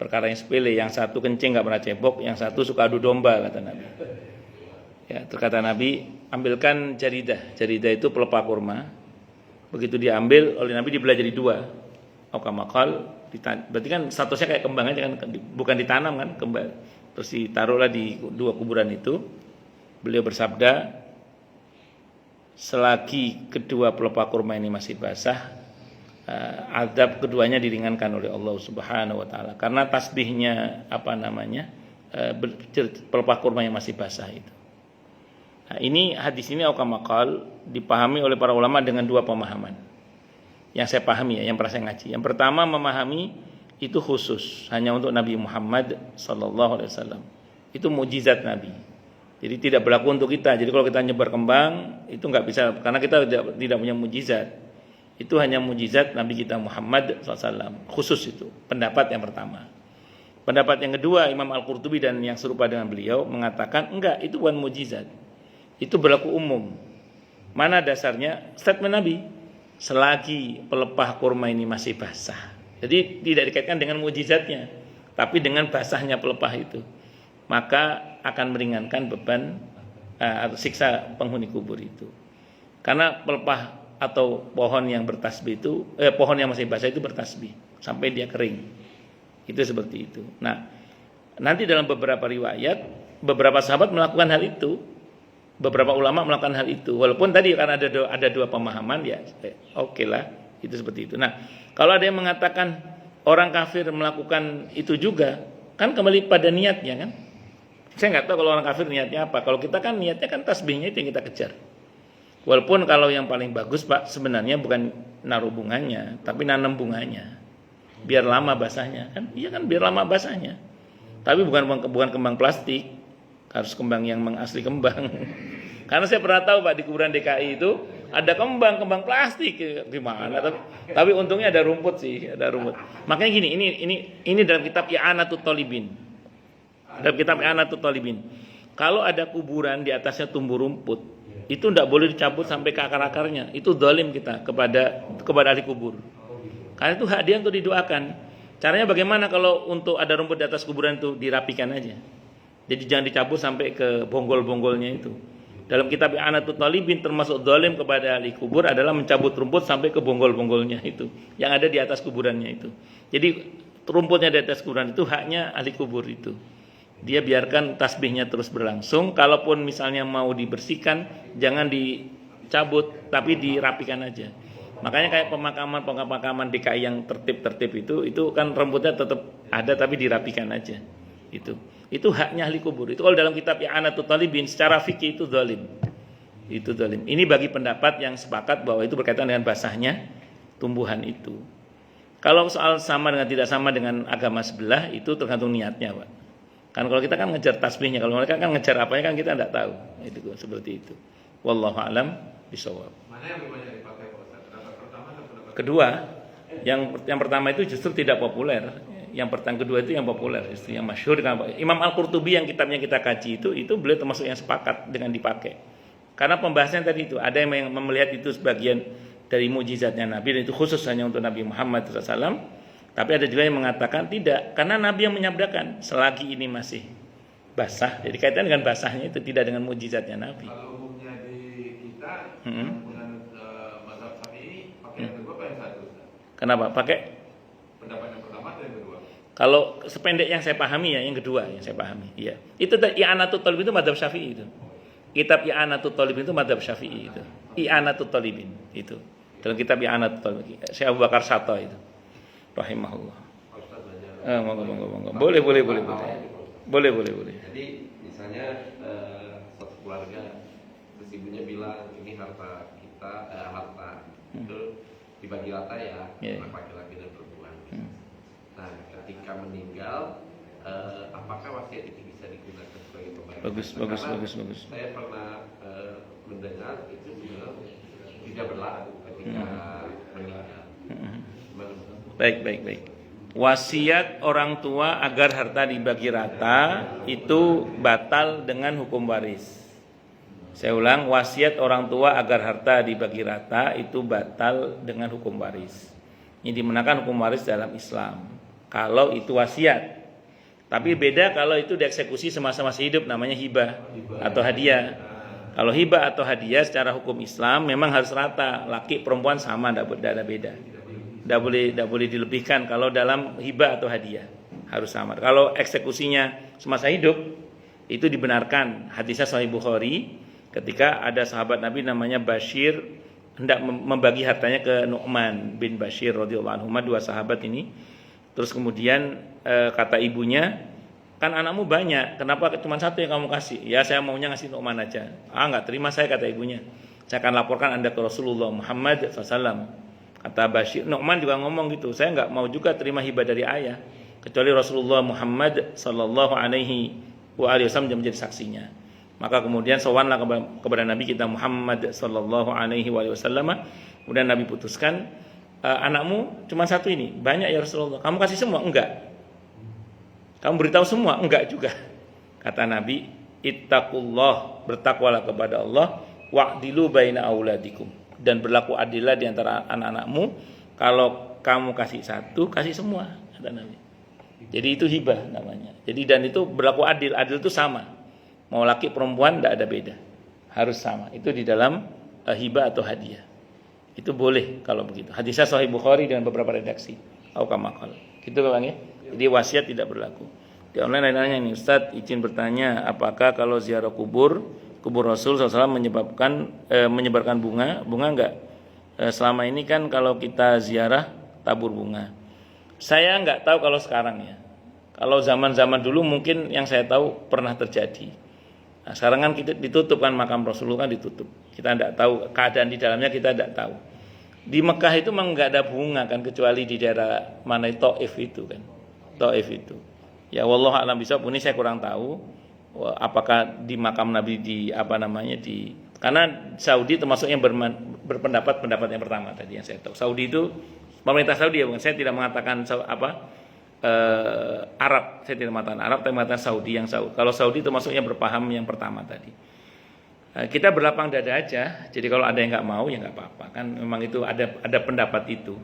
perkara yang sepele. Yang satu kencing nggak pernah cebok, yang satu suka adu domba, kata Nabi. Ya, terkata Nabi, ambilkan jaridah. Jaridah itu pelepah kurma. Begitu diambil oleh Nabi dibelah jadi dua. Aukamakal, berarti kan statusnya kayak kembang aja kan, bukan ditanam kan, kembang. Terus ditaruhlah di dua kuburan itu. Beliau bersabda, selagi kedua pelepah kurma ini masih basah, azab keduanya diringankan oleh Allah Subhanahu wa taala. Karena tasbihnya pelepah kurma yang masih basah itu. Nah, ini hadis ini aukamakal dipahami oleh para ulama dengan dua pemahaman. Yang saya pahami yang pernah saya ngaji. Yang pertama memahami itu khusus hanya untuk Nabi Muhammad sallallahu alaihi wasallam. Itu mukjizat Nabi. Jadi tidak berlaku untuk kita. Jadi kalau kita nyebar kembang itu nggak bisa karena kita tidak punya mukjizat. Itu hanya mukjizat Nabi kita Muhammad SAW. Khusus itu. Pendapat yang pertama. Pendapat yang kedua Imam Al-Qurtubi dan yang serupa dengan beliau mengatakan enggak, itu bukan mukjizat. Itu berlaku umum. Mana dasarnya? Statement Nabi, selagi pelepah kurma ini masih basah. Jadi tidak dikaitkan dengan mukjizatnya, tapi dengan basahnya pelepah itu, maka akan meringankan beban atau siksa penghuni kubur itu. Karena pelepah atau pohon yang bertasbih itu, pohon yang masih basah itu bertasbih sampai dia kering. Itu seperti itu. Nah, nanti dalam beberapa riwayat, beberapa sahabat melakukan hal itu. Beberapa ulama melakukan hal itu, walaupun tadi kan ada dua pemahaman ya, oke lah, itu seperti itu. Nah, kalau ada yang mengatakan orang kafir melakukan itu juga, kan kembali pada niatnya kan. Saya nggak tahu kalau orang kafir niatnya apa. Kalau kita kan niatnya kan tasbihnya itu yang kita kejar. Walaupun kalau yang paling bagus Pak sebenarnya bukan naruh bunganya, tapi nanam bunganya, biar lama basahnya kan. Iya kan, biar lama basahnya. Tapi bukan kembang plastik. Harus kembang yang asli kembang. Karena saya pernah tahu Pak di kuburan DKI itu ada kembang plastik gimana, tapi untungnya ada rumput sih, ada rumput. Makanya gini, ini dalam kitab I'anatul Talibin. Dalam kitab I'anatul Talibin. Kalau ada kuburan di atasnya tumbuh rumput, itu tidak boleh dicabut sampai ke akar-akarnya. Itu zalim kita kepada ahli kubur. Karena itu hak dia untuk didoakan. Caranya bagaimana kalau untuk ada rumput di atas kuburan itu dirapikan aja. Jadi jangan dicabut sampai ke bonggol-bonggolnya itu. Dalam kitab I'anatul Talibin termasuk zalim kepada ahli kubur adalah mencabut rumput sampai ke bonggol-bonggolnya itu, yang ada di atas kuburannya itu. Jadi rumputnya di atas kuburan itu haknya ahli kubur itu. Dia biarkan tasbihnya terus berlangsung. Kalaupun misalnya mau dibersihkan, jangan dicabut, tapi dirapikan aja. Makanya kayak pemakaman DKI yang tertib itu kan rumputnya tetap ada tapi dirapikan aja. Itu haknya ahli kubur. Itu kalau dalam kitab I'anatul Talibin secara fikih itu zalim. Itu zalim. Ini bagi pendapat yang sepakat bahwa itu berkaitan dengan basahnya tumbuhan itu. Kalau soal sama dengan tidak sama dengan agama sebelah itu tergantung niatnya, Pak. Kan kalau kita kan ngejar tasbihnya, kalau mereka kan ngejar apanya kan kita tidak tahu. Itu seperti itu. Wallahu a'lam bishawab.
Mana yang lebih banyak dipakai Pak Ustaz? Pendapat pertama atau pendapat
Kedua, yang pertama itu justru tidak populer. Yang pertama kedua itu yang populer, justru yang masyhur. Imam Al-Qurtubi yang kitabnya kita kaji itu beliau termasuk yang sepakat dengan dipakai. Karena pembahasan tadi itu ada yang melihat itu sebagian dari mukjizatnya Nabi dan itu khusus hanya untuk Nabi Muhammad SAW. Tapi ada juga yang mengatakan tidak, karena Nabi yang menyabdakan selagi ini masih basah. Jadi kaitan dengan basahnya itu tidak dengan mukjizatnya Nabi.
Kalau umumnya di kita dengan mazhab Syafi'i pakai yang kedua apa yang satu?
Kenapa? Pakai
Pendapat yang pertama atau yang kedua?
Kalau sependek yang saya pahami ya, yang kedua yang saya pahami, ya. Itu i'anatut talibin itu madzhab Syafi'i itu. Kitab i'anatut talibin itu madzhab Syafi'i itu. I'anatut talibin itu. Dalam kitab i'anatut talibin. Syekh Abu Bakar Sato itu. Rahimahullah. Monggo. Boleh.
Jadi misalnya satu keluarga, terus ibunya bilang ini harta kita, harta itu dibagi rata ya, anak laki-laki dan perempuan. Nah, ketika meninggal, apakah wasiat itu bisa digunakan sebagai pembayaran?
Bagus.
Saya pernah mendengar itu sebenarnya tidak berlaku ketika meninggal.
Baik. Wasiat orang tua agar harta dibagi rata itu batal dengan hukum waris. Saya ulang, wasiat orang tua agar harta dibagi rata itu batal dengan hukum waris. Ini dimenangkan hukum waris dalam Islam. Kalau itu wasiat. Tapi beda kalau itu dieksekusi semasa masih hidup, namanya hibah atau hadiah. Kalau hibah atau hadiah secara hukum Islam memang harus rata, laki perempuan sama, tidak ada beda. Tidak boleh dilebihkan kalau dalam hibah atau hadiah, harus sama. Kalau eksekusinya semasa hidup itu dibenarkan. Hadisnya Sahih Bukhari ketika ada sahabat Nabi namanya Bashir hendak membagi hartanya ke Nu'man bin Bashir radhiyallahu anhu, dua sahabat ini. Terus kemudian kata ibunya, kan anakmu banyak, kenapa cuma satu yang kamu kasih? Ya saya maunya ngasih Nu'man aja. Enggak terima saya, kata ibunya. Saya akan laporkan Anda ke Rasulullah Muhammad SAW. Kata Bashir, Nu'man juga ngomong gitu, saya enggak mau juga terima hibah dari ayah, kecuali Rasulullah Muhammad sallallahu alaihi wasallam menjadi saksinya. Maka kemudian sowanlah kepada Nabi kita Muhammad sallallahu alaihi wasallam. Kemudian Nabi putuskan, anakmu cuma satu ini, banyak ya Rasulullah. Kamu kasih semua? Enggak. Kamu beritahu semua? Enggak juga. Kata Nabi, ittaqullah, bertakwalah kepada Allah, wa'dilu baina auladikum, dan berlaku adillah di antara anak-anakmu. Kalau kamu kasih satu, kasih semua, kata Nabi. Jadi itu hibah namanya. Jadi dan itu berlaku adil. Adil itu sama. Mau laki perempuan tidak ada beda. Harus sama. Itu di dalam hibah atau hadiah. Itu boleh kalau begitu. Hadisnya Sahih Bukhari dengan beberapa redaksi. Au kama qala. Gitu Bang ya. Jadi wasiat tidak berlaku. Di online lainnya ini Ustaz izin bertanya, apakah kalau ziarah kubur Rasul SAW menyebarkan bunga enggak? Selama ini kan kalau kita ziarah tabur bunga. Saya enggak tahu kalau sekarang ya. Kalau zaman-zaman dulu mungkin yang saya tahu pernah terjadi. Nah, sekarang kan kita ditutup kan, makam Rasulullah kan ditutup. Kita enggak tahu keadaan di dalamnya, kita enggak tahu. Di Mekah itu memang enggak ada bunga kan, kecuali di daerah mana Taif itu kan. Taif itu. Ya wallahu a'lam bishawab, ini saya kurang tahu. Apakah di makam Nabi karena Saudi termasuk yang berpendapat yang pertama tadi yang saya tahu. Saudi itu pemerintah Saudi ya, bukan, saya tidak mengatakan Arab, saya tidak mengatakan Arab, tapi mengatakan Saudi yang Saudi. Kalau Saudi termasuk yang berpaham yang pertama tadi. Kita berlapang dada aja. Jadi kalau ada yang nggak mau ya nggak apa-apa, kan memang itu ada pendapat itu.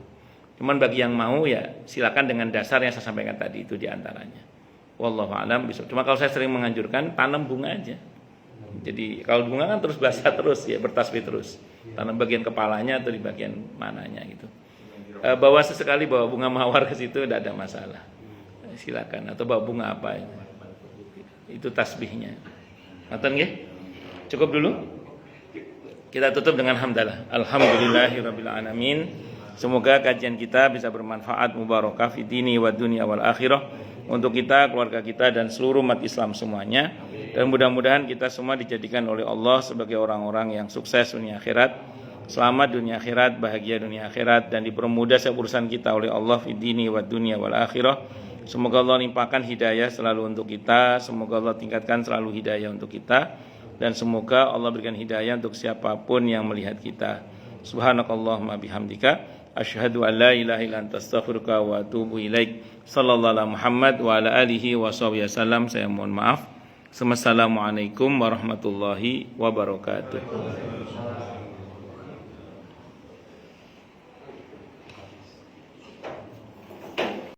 Cuman bagi yang mau ya silakan dengan dasar yang saya sampaikan tadi itu diantaranya. Wallahu a'lam bishawab. Cuma kalau saya sering menganjurkan tanam bunga aja. Jadi kalau bunga kan terus basah terus ya, bertasbih terus. Tanam bagian kepalanya atau di bagian mananya gitu. Bawa sesekali bawa bunga mawar ke situ tidak ada masalah. Silakan, atau bawa bunga apa itu tasbihnya. Ngoten nggih? Cukup dulu. Kita tutup dengan hamdalah. Alhamdulillahirabbil alamin. Semoga kajian kita bisa bermanfaat, mubarakah fi dini wa dunya wal akhirah, untuk kita, keluarga kita, dan seluruh umat Islam semuanya. Dan mudah-mudahan kita semua dijadikan oleh Allah sebagai orang-orang yang sukses dunia akhirat, selamat dunia akhirat, bahagia dunia akhirat, dan dipermudah urusan kita oleh Allah fi dini wa dunya wal akhirah. Semoga Allah limpahkan hidayah selalu untuk kita, semoga Allah tingkatkan selalu hidayah untuk kita, dan semoga Allah berikan hidayah untuk siapapun yang melihat kita. Subhanakallahumma bihamdika, asyhadu an la ilaha illa anta astaghfiruka wa atubu ilaik. Sallallahu alaihi Muhammad wa ala alihi wa sahbihi wasallam. Saya mohon maaf. Assalamualaikum warahmatullahi wabarakatuh.